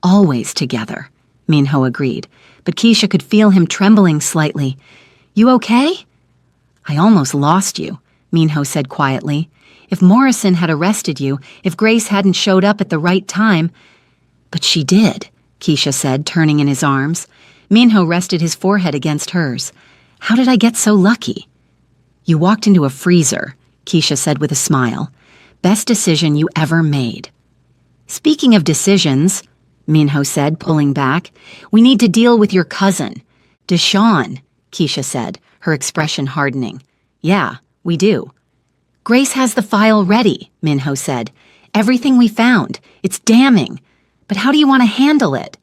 Always together," Minho agreed, but Keisha could feel him trembling slightly. "You okay?" "I almost lost you," Minho said quietly. "If Morrison had arrested you, if Grace hadn't showed up at the right time—" "But she did," Keisha said, turning in his arms. Minho rested his forehead against hers. "How did I get so lucky?" "You walked into a freezer," Keisha said with a smile. "Best decision you ever made." "Speaking of decisions," Minho said, pulling back, "we need to deal with your cousin." "Deshawn," Keisha said, her expression hardening. "Yeah, we do." "Grace has the file ready," Minho said. "Everything we found. It's damning. But how do you want to handle it?"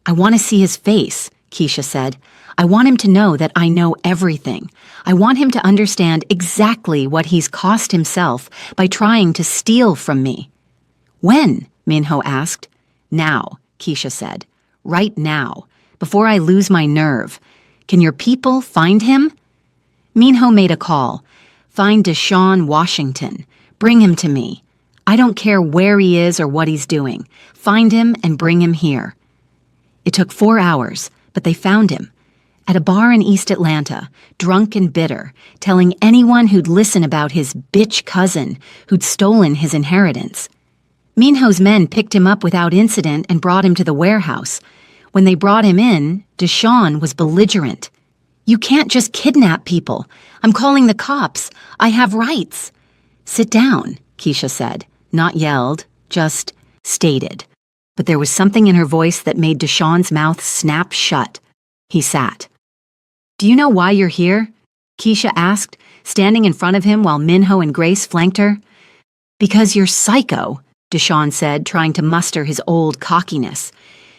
"I want to see his face," Keisha said. "I want him to know that I know everything. I want him to understand exactly what he's cost himself by trying to steal from me." "When?" Minho asked. "Now," Keisha said. "Right now, before I lose my nerve. Can your people find him?" Minho made a call. "Find Deshawn Washington. Bring him to me. I don't care where he is or what he's doing. Find him and bring him here." It took 4 hours, but they found him. At a bar in East Atlanta, drunk and bitter, telling anyone who'd listen about his bitch cousin who'd stolen his inheritance. Minho's men picked him up without incident and brought him to the warehouse. When they brought him in, Deshawn was belligerent. "You can't just kidnap people. I'm calling the cops. I have rights." "Sit down," Keisha said, not yelled, just stated. But there was something in her voice that made Deshawn's mouth snap shut. He sat. "Do you know why you're here?" Keisha asked, standing in front of him while Minho and Grace flanked her. "Because you're psycho," Deshawn said, trying to muster his old cockiness.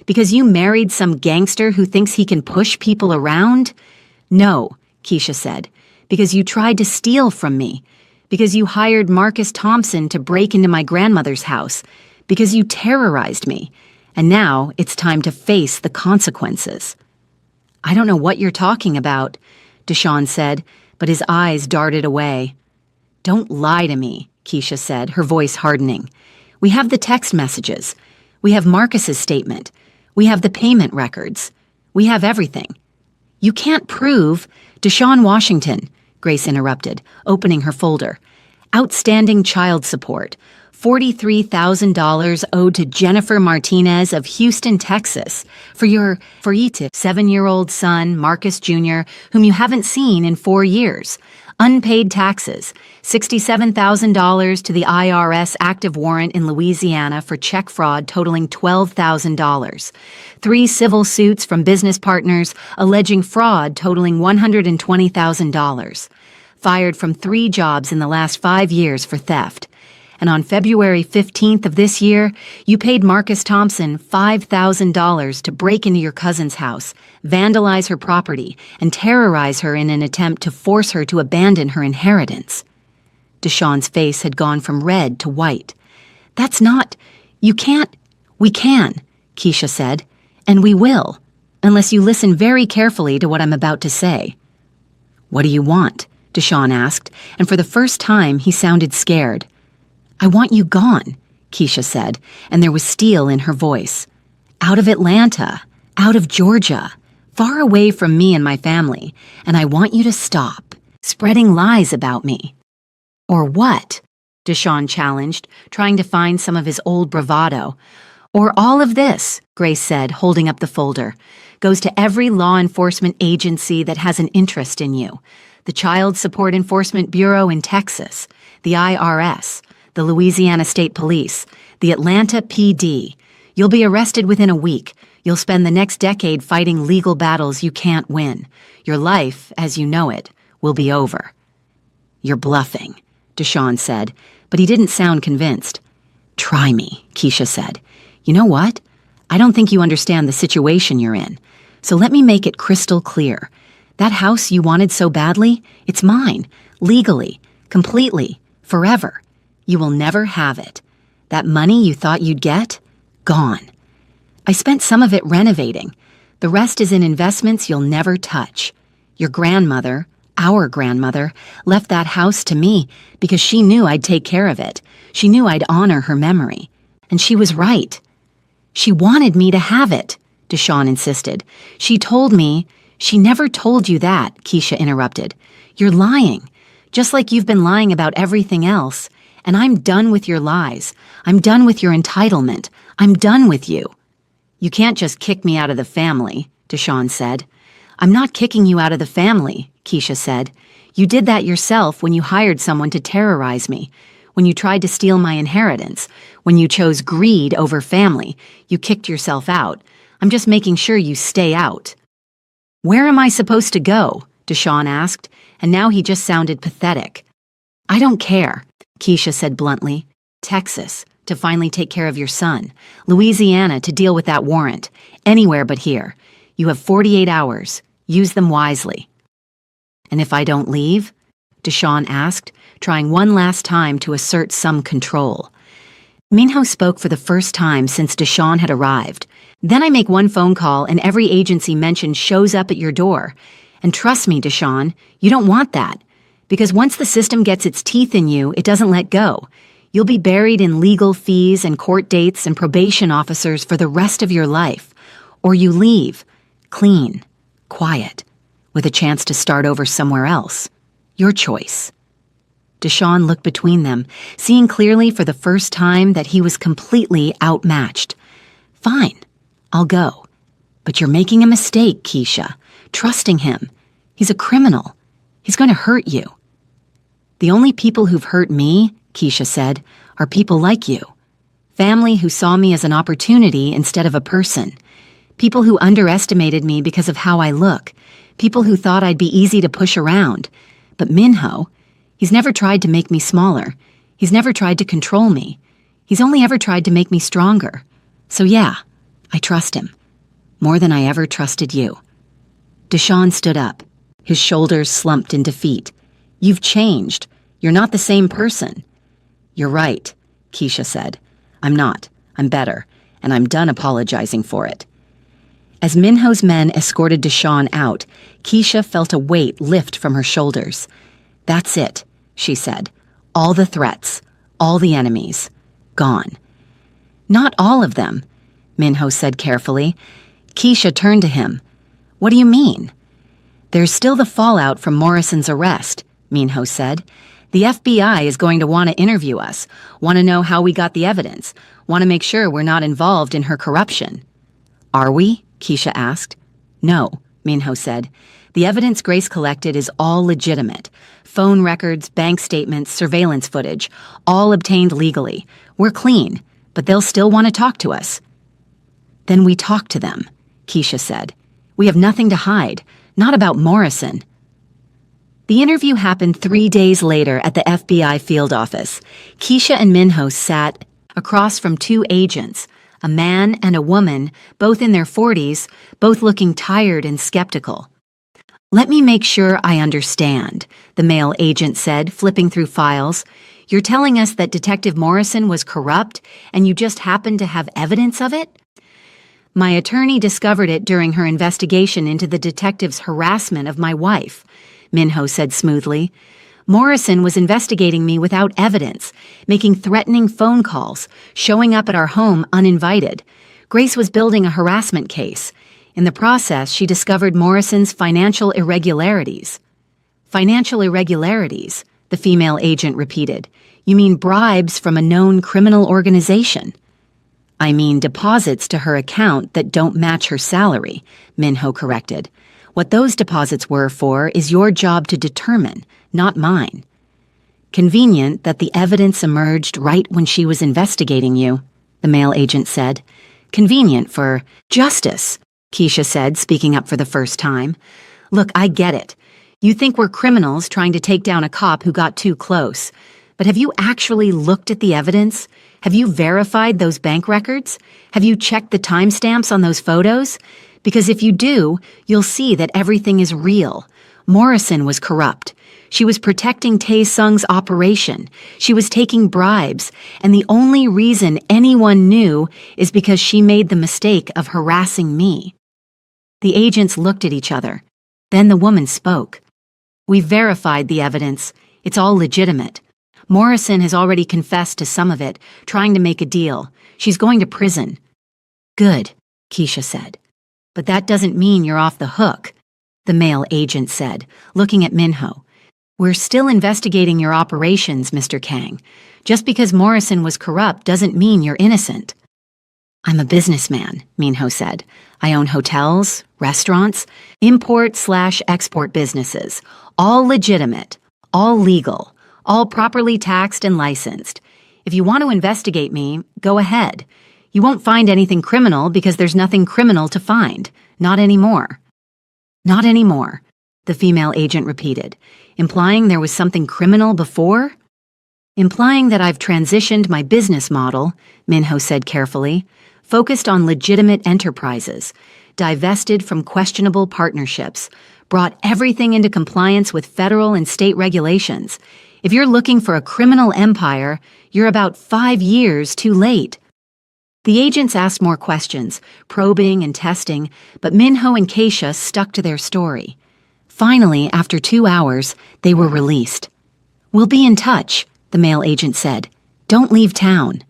"Because you married some gangster who thinks he can push people around?" "No," Keisha said. "Because you tried to steal from me. Because you hired Marcus Thompson to break into my grandmother's house. Because you terrorized me. And now it's time to face the consequences." "I don't know what you're talking about," Deshawn said, but his eyes darted away. "Don't lie to me," Keisha said, her voice hardening. "We have the text messages. We have Marcus's statement. We have the payment records. We have everything." "You can't prove—" "Deshawn Washington," Grace interrupted, opening her folder. "Outstanding child support. $43,000 owed to Jennifer Martinez of Houston, Texas, for your 7-year-old son, Marcus Jr., whom you haven't seen in 4 years. Unpaid taxes, $67,000 to the IRS active warrant in Louisiana for check fraud totaling $12,000. 3 civil suits from business partners alleging fraud totaling $120,000. Fired from 3 jobs in the last 5 years for theft. And on February 15th of this year, you paid Marcus Thompson $5,000 to break into your cousin's house, vandalize her property, and terrorize her in an attempt to force her to abandon her inheritance." Deshawn's face had gone from red to white. "That's not— You can't— We can," Keisha said, "and we will, unless you listen very carefully to what I'm about to say." "What do you want?" Deshawn asked, and for the first time he sounded scared. "I want you gone," Keisha said, and there was steel in her voice. "Out of Atlanta, out of Georgia, far away from me and my family, and I want you to stop spreading lies about me." "Or what?" Deshawn challenged, trying to find some of his old bravado. Or all of this, Grace said, holding up the folder, goes to every law enforcement agency that has an interest in you. The Child Support Enforcement Bureau in Texas, the IRS, the Louisiana State Police, the Atlanta PD. You'll be arrested within a week. You'll spend the next decade fighting legal battles you can't win. Your life, as you know it, will be over. You're bluffing, Deshawn said, but he didn't sound convinced. Try me, Keisha said. You know what? I don't think you understand the situation you're in. So let me make it crystal clear. That house you wanted so badly, it's mine, legally, completely, forever. You will never have it. That money you thought you'd get? Gone. I spent some of it renovating. The rest is in investments you'll never touch. Your grandmother, our grandmother, left that house to me because she knew I'd take care of it. She knew I'd honor her memory. And she was right. She wanted me to have it, Deshawn insisted. She told me... She never told you that, Keisha interrupted. You're lying, just like you've been lying about everything else. And I'm done with your lies. I'm done with your entitlement. I'm done with you. You can't just kick me out of the family, Deshawn said. I'm not kicking you out of the family, Keisha said. You did that yourself when you hired someone to terrorize me, when you tried to steal my inheritance, when you chose greed over family. You kicked yourself out. I'm just making sure you stay out. Where am I supposed to go? Deshawn asked, and now he just sounded pathetic. I don't care, Keisha said bluntly. Texas, to finally take care of your son. Louisiana, to deal with that warrant. Anywhere but here. You have 48 hours. Use them wisely. And if I don't leave? Deshawn asked, trying one last time to assert some control. Minho spoke for the first time since Deshawn had arrived. Then I make one phone call and every agency mentioned shows up at your door. And trust me, Deshawn, you don't want that. Because once the system gets its teeth in you, it doesn't let go. You'll be buried in legal fees and court dates and probation officers for the rest of your life. Or you leave, clean, quiet, with a chance to start over somewhere else. Your choice. Deshawn looked between them, seeing clearly for the first time that he was completely outmatched. Fine. I'll go. But you're making a mistake, Keisha. Trusting him. He's a criminal. He's going to hurt you. The only people who've hurt me, Keisha said, are people like you. Family who saw me as an opportunity instead of a person. People who underestimated me because of how I look. People who thought I'd be easy to push around. But Minho, he's never tried to make me smaller. He's never tried to control me. He's only ever tried to make me stronger. So yeah, I trust him. More than I ever trusted you. Deshawn stood up. His shoulders slumped in defeat. You've changed. You're not the same person. You're right, Keisha said. I'm not. I'm better. And I'm done apologizing for it. As Minho's men escorted Deshawn out, Keisha felt a weight lift from her shoulders. That's it, she said. All the threats. All the enemies. Gone. Not all of them, Minho said carefully. Keisha turned to him. What do you mean? There's still the fallout from Morrison's arrest, Minho said. The FBI is going to want to interview us, want to know how we got the evidence, want to make sure we're not involved in her corruption. Are we? Keisha asked. No, Minho said. The evidence Grace collected is all legitimate. Phone records, bank statements, surveillance footage, all obtained legally. We're clean, but they'll still want to talk to us. Then we talk to them, Keisha said. We have nothing to hide, not about Morrison. The interview happened 3 days later at the FBI field office. Keisha and Minho sat across from two agents, a man and a woman, both in their 40s, both looking tired and skeptical. Let me make sure I understand, the male agent said, flipping through files. You're telling us that Detective Morrison was corrupt and you just happened to have evidence of it? My attorney discovered it during her investigation into the detective's harassment of my wife, Minho said smoothly. Morrison was investigating me without evidence, making threatening phone calls, showing up at our home uninvited. Grace was building a harassment case. In the process, she discovered Morrison's financial irregularities. Financial irregularities, the female agent repeated. You mean bribes from a known criminal organization? I mean deposits to her account that don't match her salary, Minho corrected. What those deposits were for is your job to determine, not mine. Convenient that the evidence emerged right when she was investigating you, the male agent said. Convenient for justice, Keisha said, speaking up for the first time. Look, I get it. You think we're criminals trying to take down a cop who got too close. But have you actually looked at the evidence? Have you verified those bank records? Have you checked the timestamps on those photos? Because if you do, you'll see that everything is real. Morrison was corrupt. She was protecting Tae-sung's operation. She was taking bribes. And the only reason anyone knew is because she made the mistake of harassing me. The agents looked at each other. Then the woman spoke. We've verified the evidence. It's all legitimate. Morrison has already confessed to some of it, trying to make a deal. She's going to prison. Good, Keisha said. But that doesn't mean you're off the hook, the male agent said, looking at Minho. We're still investigating your operations, Mr. Kang. Just because Morrison was corrupt doesn't mean you're innocent. I'm a businessman, Minho said. I own hotels, restaurants, import/export businesses, all legitimate, all legal, all properly taxed and licensed. If you want to investigate me, go ahead. You won't find anything criminal because there's nothing criminal to find. Not anymore. Not anymore, the female agent repeated, implying there was something criminal before? Implying that I've transitioned my business model, Minho said carefully, focused on legitimate enterprises, divested from questionable partnerships, brought everything into compliance with federal and state regulations. If you're looking for a criminal empire, you're about 5 years too late. The agents asked more questions, probing and testing, but Minho and Keisha stuck to their story. Finally, after 2 hours, they were released. We'll be in touch, the male agent said. Don't leave town.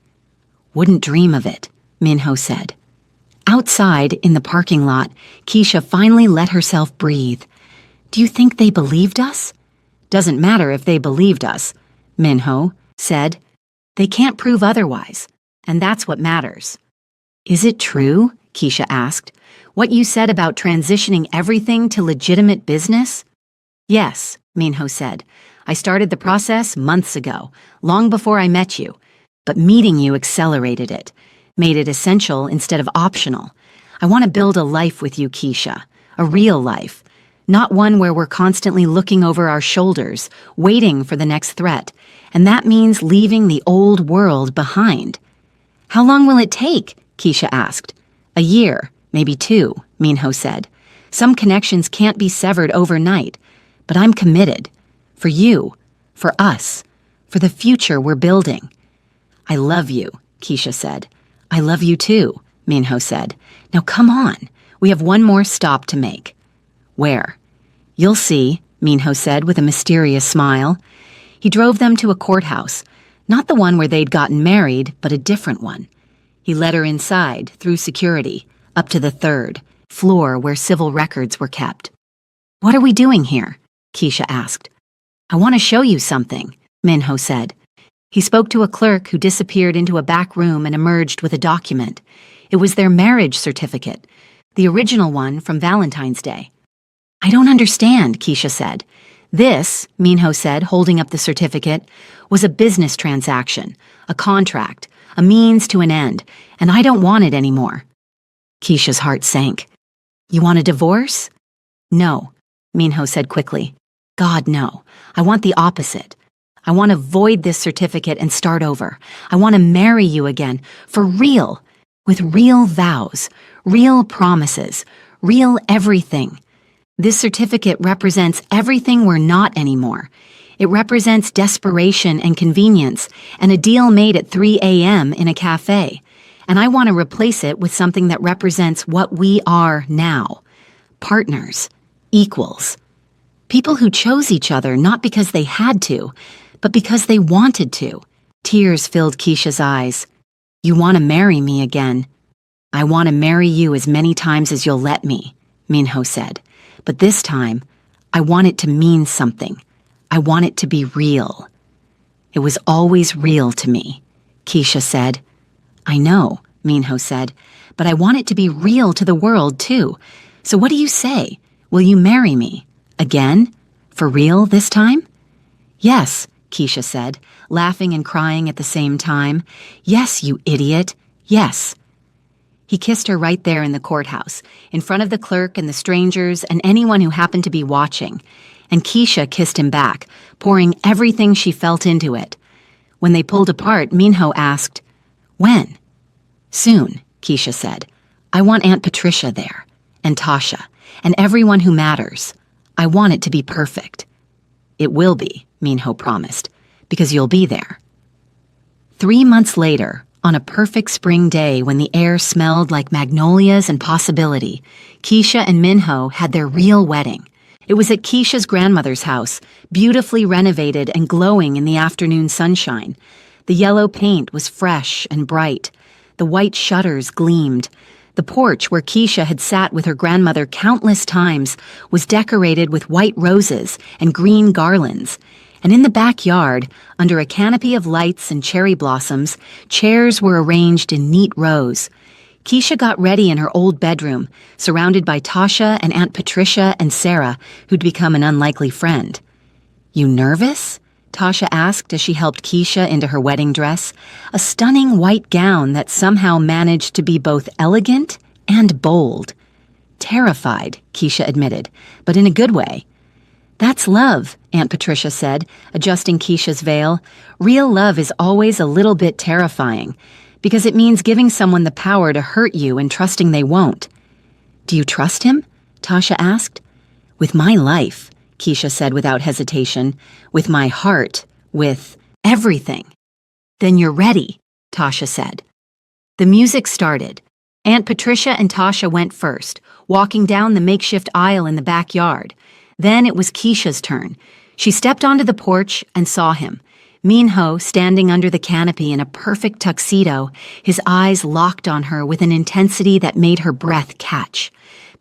Wouldn't dream of it, Minho said. Outside, in the parking lot, Keisha finally let herself breathe. Do you think they believed us? Doesn't matter if they believed us, Minho said. They can't prove otherwise, and that's what matters. Is it true, Keisha asked, what you said about transitioning everything to legitimate business? Yes, Minho said. I started the process months ago, long before I met you. But meeting you accelerated it, made it essential instead of optional. I want to build a life with you, Keisha, a real life. Not one where we're constantly looking over our shoulders, waiting for the next threat. And that means leaving the old world behind. How long will it take? Keisha asked. A year, maybe 2, Minho said. Some connections can't be severed overnight, but I'm committed. For you, for us, for the future we're building. I love you, Keisha said. I love you too, Minho said. Now come on, we have one more stop to make. Where? You'll see, Minho said with a mysterious smile. He drove them to a courthouse, not the one where they'd gotten married, but a different one. He led her inside, through security, up to the 3rd floor where civil records were kept. What are we doing here? Keisha asked. I want to show you something, Minho said. He spoke to a clerk who disappeared into a back room and emerged with a document. It was their marriage certificate, the original one from Valentine's Day. I don't understand, Keisha said. This, Minho said, holding up the certificate, was a business transaction, a contract, a means to an end, and I don't want it anymore. Keisha's heart sank. You want a divorce? No, Minho said quickly. God, no. I want the opposite. I want to void this certificate and start over. I want to marry you again, for real, with real vows, real promises, real everything. This certificate represents everything we're not anymore. It represents desperation and convenience and a deal made at 3 a.m. in a cafe. And I want to replace it with something that represents what we are now. Partners, equals. People who chose each other not because they had to, but because they wanted to. Tears filled Keisha's eyes. You want to marry me again. I want to marry you as many times as you'll let me, Minho said. But this time, I want it to mean something. I want it to be real." "It was always real to me," Keisha said. "I know," Minho said, "but I want it to be real to the world, too. So what do you say? Will you marry me? Again? For real this time?" "Yes," Keisha said, laughing and crying at the same time. "Yes, you idiot. Yes." He kissed her right there in the courthouse, in front of the clerk and the strangers and anyone who happened to be watching. And Keisha kissed him back, pouring everything she felt into it. When they pulled apart, Minho asked, "When?" "Soon," Keisha said. "I want Aunt Patricia there, and Tasha, and everyone who matters. I want it to be perfect." "It will be," Minho promised, "because you'll be there." 3 months later, on a perfect spring day when the air smelled like magnolias and possibility, Keisha and Minho had their real wedding. It was at Keisha's grandmother's house, beautifully renovated and glowing in the afternoon sunshine. The yellow paint was fresh and bright. The white shutters gleamed. The porch where Keisha had sat with her grandmother countless times was decorated with white roses and green garlands. And in the backyard, under a canopy of lights and cherry blossoms, chairs were arranged in neat rows. Keisha got ready in her old bedroom, surrounded by Tasha and Aunt Patricia and Sarah, who'd become an unlikely friend. "You nervous?" Tasha asked as she helped Keisha into her wedding dress, a stunning white gown that somehow managed to be both elegant and bold. "Terrified," Keisha admitted, but in a good way. "That's love," Aunt Patricia said, adjusting Keisha's veil. "Real love is always a little bit terrifying, because it means giving someone the power to hurt you and trusting they won't." "Do you trust him?" Tasha asked. "With my life," Keisha said without hesitation. "With my heart. With everything." "Then you're ready," Tasha said. The music started. Aunt Patricia and Tasha went first, walking down the makeshift aisle in the backyard. Then it was Keisha's turn. She stepped onto the porch and saw him. Minho standing under the canopy in a perfect tuxedo, his eyes locked on her with an intensity that made her breath catch.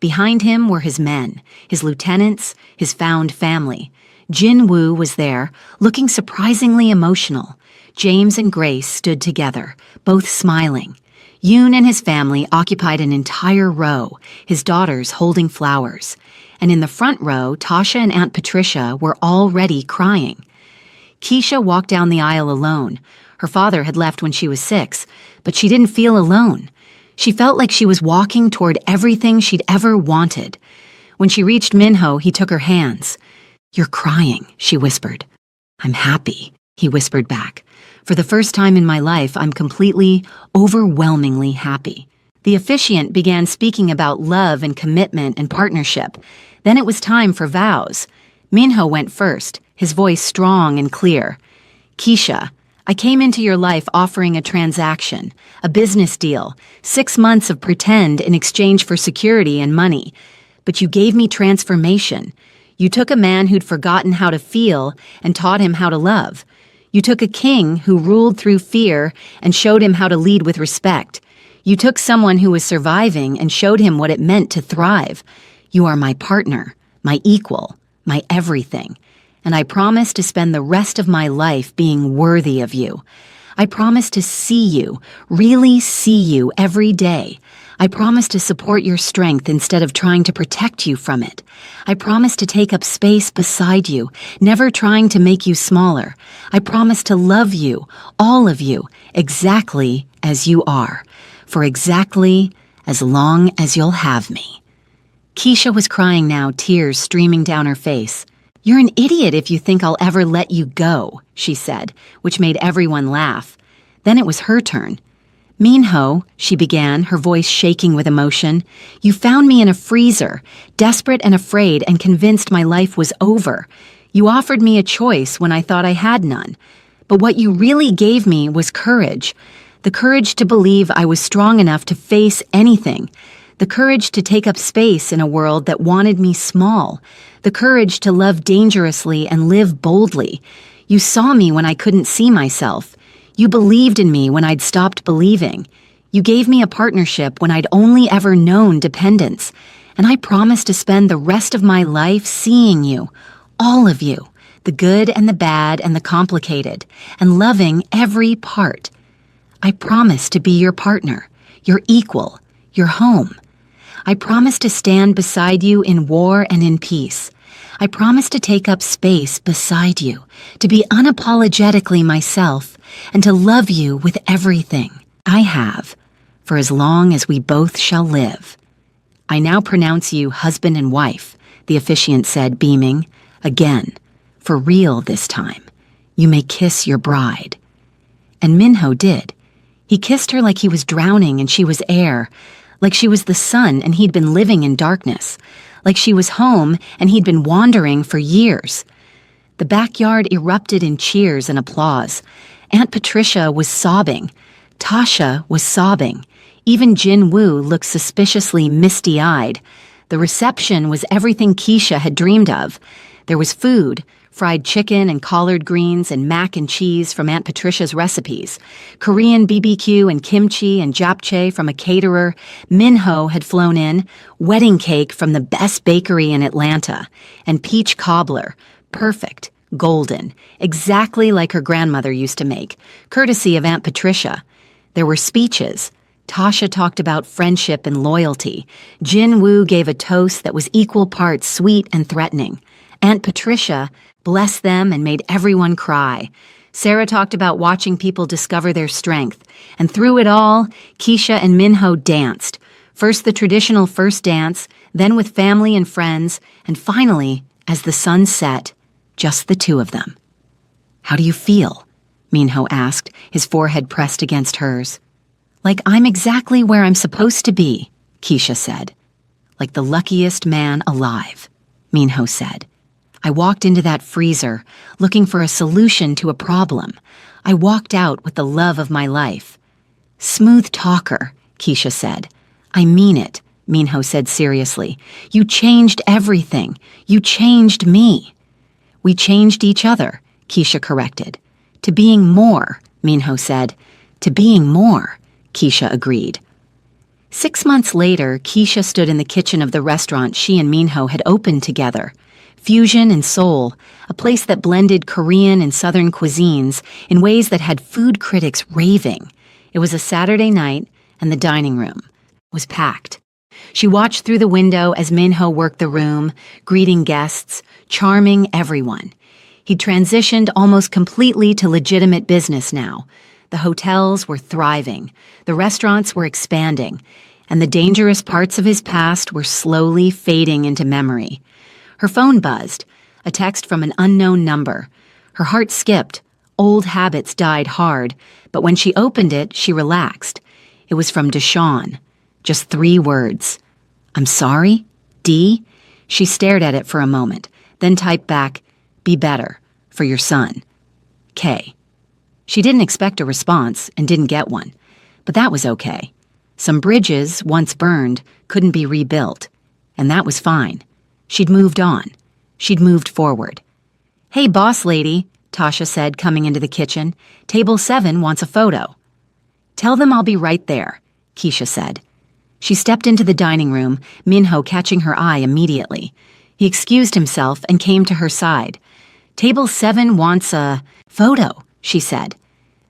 Behind him were his men, his lieutenants, his found family. Jin Woo was there, looking surprisingly emotional. James and Grace stood together, both smiling. Yoon and his family occupied an entire row, his daughters holding flowers. And in the front row, Tasha and Aunt Patricia were already crying. Keisha walked down the aisle alone. Her father had left when she was 6, but she didn't feel alone. She felt like she was walking toward everything she'd ever wanted. When she reached Minho, he took her hands. "You're crying," she whispered. "I'm happy," he whispered back. "For the first time in my life, I'm completely, overwhelmingly happy." The officiant began speaking about love and commitment and partnership. Then it was time for vows. Minho went first, his voice strong and clear. "Keisha, I came into your life offering a transaction, a business deal, 6 months of pretend in exchange for security and money. But you gave me transformation. You took a man who'd forgotten how to feel and taught him how to love. You took a king who ruled through fear and showed him how to lead with respect. You took someone who was surviving and showed him what it meant to thrive. You are my partner, my equal, my everything. And I promise to spend the rest of my life being worthy of you. I promise to see you, really see you every day. I promise to support your strength instead of trying to protect you from it. I promise to take up space beside you, never trying to make you smaller. I promise to love you, all of you, exactly as you are, for exactly as long as you'll have me." Keisha was crying now, tears streaming down her face. "You're an idiot if you think I'll ever let you go," she said, which made everyone laugh. Then it was her turn. "Minho," she began, her voice shaking with emotion, "you found me in a freezer, desperate and afraid and convinced my life was over. You offered me a choice when I thought I had none. But what you really gave me was courage. The courage to believe I was strong enough to face anything. The courage to take up space in a world that wanted me small. The courage to love dangerously and live boldly. You saw me when I couldn't see myself. You believed in me when I'd stopped believing. You gave me a partnership when I'd only ever known dependence. And I promise to spend the rest of my life seeing you, all of you, the good and the bad and the complicated, and loving every part. I promise to be your partner, your equal, your home. I promise to stand beside you in war and in peace. I promise to take up space beside you, to be unapologetically myself, and to love you with everything I have, for as long as we both shall live. I now pronounce you husband and wife, the officiant said, beaming. Again, for real this time. You may kiss your bride. And Minho did. He kissed her like he was drowning and she was air, like she was the sun and he'd been living in darkness, like she was home and he'd been wandering for years. The backyard erupted in cheers and applause. Aunt Patricia was sobbing. Tasha was sobbing. Even Jin Woo looked suspiciously misty-eyed. The reception was everything Keisha had dreamed of. There was food, fried chicken and collard greens and mac and cheese from Aunt Patricia's recipes, Korean BBQ and kimchi and japchae from a caterer. Minho had flown in, wedding cake from the best bakery in Atlanta, and peach cobbler, perfect, golden, exactly like her grandmother used to make, courtesy of Aunt Patricia. There were speeches. Tasha talked about friendship and loyalty. Jin Woo gave a toast that was equal parts sweet and threatening. Aunt Patricia blessed them and made everyone cry. Sarah talked about watching people discover their strength. And through it all, Keisha and Minho danced. First the traditional first dance, then with family and friends, and finally, as the sun set, just the two of them. How do you feel? Minho asked, his forehead pressed against hers. Like I'm exactly where I'm supposed to be, Keisha said. Like the luckiest man alive, Minho said. I walked into that freezer, looking for a solution to a problem. I walked out with the love of my life. Smooth talker, Keisha said. I mean it, Minho said seriously. You changed everything. You changed me. We changed each other, Keisha corrected. To being more, Minho said. To being more, Keisha agreed. 6 months later, Keisha stood in the kitchen of the restaurant she and Minho had opened together. Fusion and Seoul, a place that blended Korean and Southern cuisines in ways that had food critics raving. It was a Saturday night, and the dining room was packed. She watched through the window as Minho worked the room, greeting guests, charming everyone. He'd transitioned almost completely to legitimate business now. The hotels were thriving, the restaurants were expanding, and the dangerous parts of his past were slowly fading into memory. Her phone buzzed, a text from an unknown number. Her heart skipped. Old habits died hard, but when she opened it, she relaxed. It was from Deshawn. Just 3 words. I'm sorry? D? She stared at it for a moment, then typed back, be better, for your son. K. She didn't expect a response and didn't get one, but that was okay. Some bridges, once burned, couldn't be rebuilt, and that was fine. She'd moved on. She'd moved forward. Hey, boss lady, Tasha said, coming into the kitchen. Table 7 wants a photo. Tell them I'll be right there, Keisha said. She stepped into the dining room, Minho catching her eye immediately. He excused himself and came to her side. Table 7 wants a photo, she said.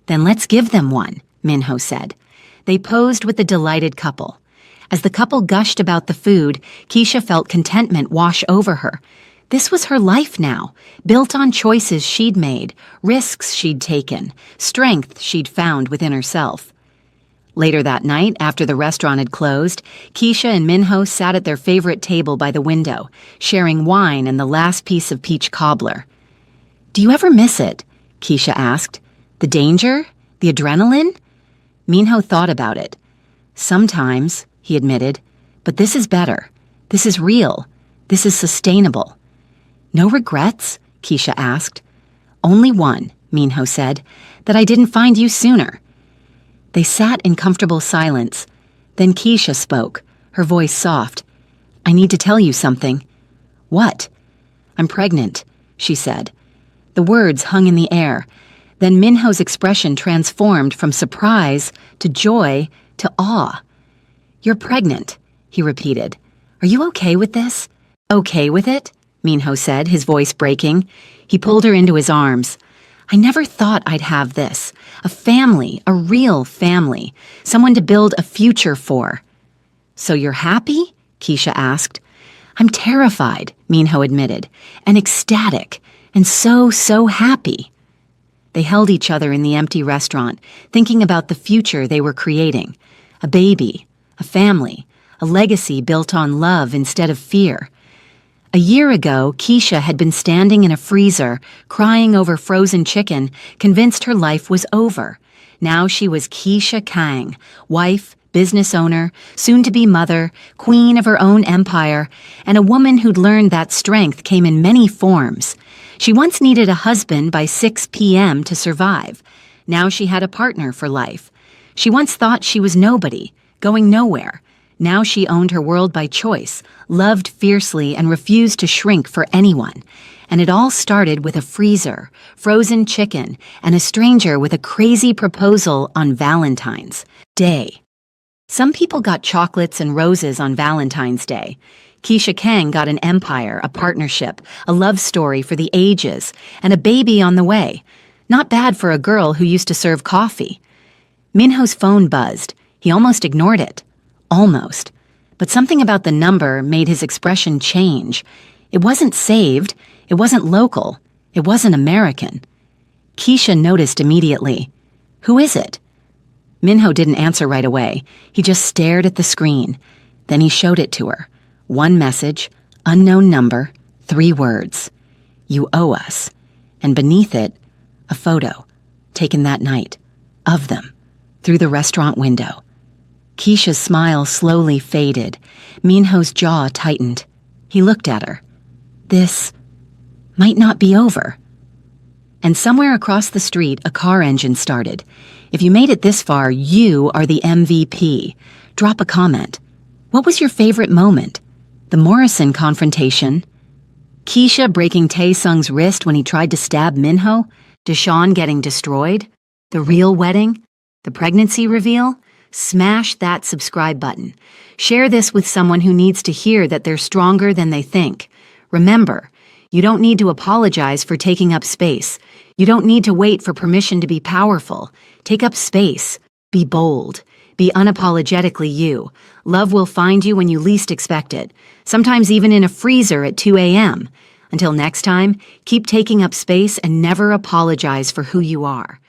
Then let's give them one, Minho said. They posed with the delighted couple. As the couple gushed about the food, Keisha felt contentment wash over her. This was her life now, built on choices she'd made, risks she'd taken, strength she'd found within herself. Later that night, after the restaurant had closed, Keisha and Minho sat at their favorite table by the window, sharing wine and the last piece of peach cobbler. Do you ever miss it? Keisha asked. The danger? The adrenaline? Minho thought about it. Sometimes, he admitted, but this is better. This is real. This is sustainable. No regrets? Keisha asked. Only one, Minho said, that I didn't find you sooner. They sat in comfortable silence. Then Keisha spoke, her voice soft. I need to tell you something. What? I'm pregnant, she said. The words hung in the air. Then Minho's expression transformed from surprise to joy to awe. You're pregnant, he repeated. Are you okay with this? Okay with it? Minho said, his voice breaking. He pulled her into his arms. I never thought I'd have this. A family, a real family. Someone to build a future for. So you're happy? Keisha asked. I'm terrified, Minho admitted, and ecstatic, and so happy. They held each other in the empty restaurant, thinking about the future they were creating. A baby, a family, a legacy built on love instead of fear. A year ago, Keisha had been standing in a freezer, crying over frozen chicken, convinced her life was over. Now she was Keisha Kang, wife, business owner, soon-to-be mother, queen of her own empire, and a woman who'd learned that strength came in many forms. She once needed a husband by 6 p.m. to survive. Now she had a partner for life. She once thought she was nobody, going nowhere. Now she owned her world by choice, loved fiercely, and refused to shrink for anyone. And it all started with a freezer, frozen chicken, and a stranger with a crazy proposal on Valentine's Day. Some people got chocolates and roses on Valentine's Day. Keisha Kang got an empire, a partnership, a love story for the ages, and a baby on the way. Not bad for a girl who used to serve coffee. Minho's phone buzzed. He almost ignored it. Almost. But something about the number made his expression change. It wasn't saved. It wasn't local. It wasn't American. Keisha noticed immediately. Who is it? Minho didn't answer right away. He just stared at the screen. Then he showed it to her. One message, unknown number, 3 words. You owe us. And beneath it, a photo, taken that night, of them, through the restaurant window. Keisha's smile slowly faded. Minho's jaw tightened. He looked at her. This might not be over. And somewhere across the street, a car engine started. If you made it this far, you are the MVP. Drop a comment. What was your favorite moment? The Morrison confrontation? Keisha breaking Taesung's wrist when he tried to stab Minho? Deshawn getting destroyed? The real wedding? The pregnancy reveal? Smash that subscribe button. Share this with someone who needs to hear that they're stronger than they think. Remember, you don't need to apologize for taking up space. You don't need to wait for permission to be powerful. Take up space. Be bold. Be unapologetically you. Love will find you when you least expect it, sometimes even in a freezer at 2 a.m. Until next time, keep taking up space and never apologize for who you are.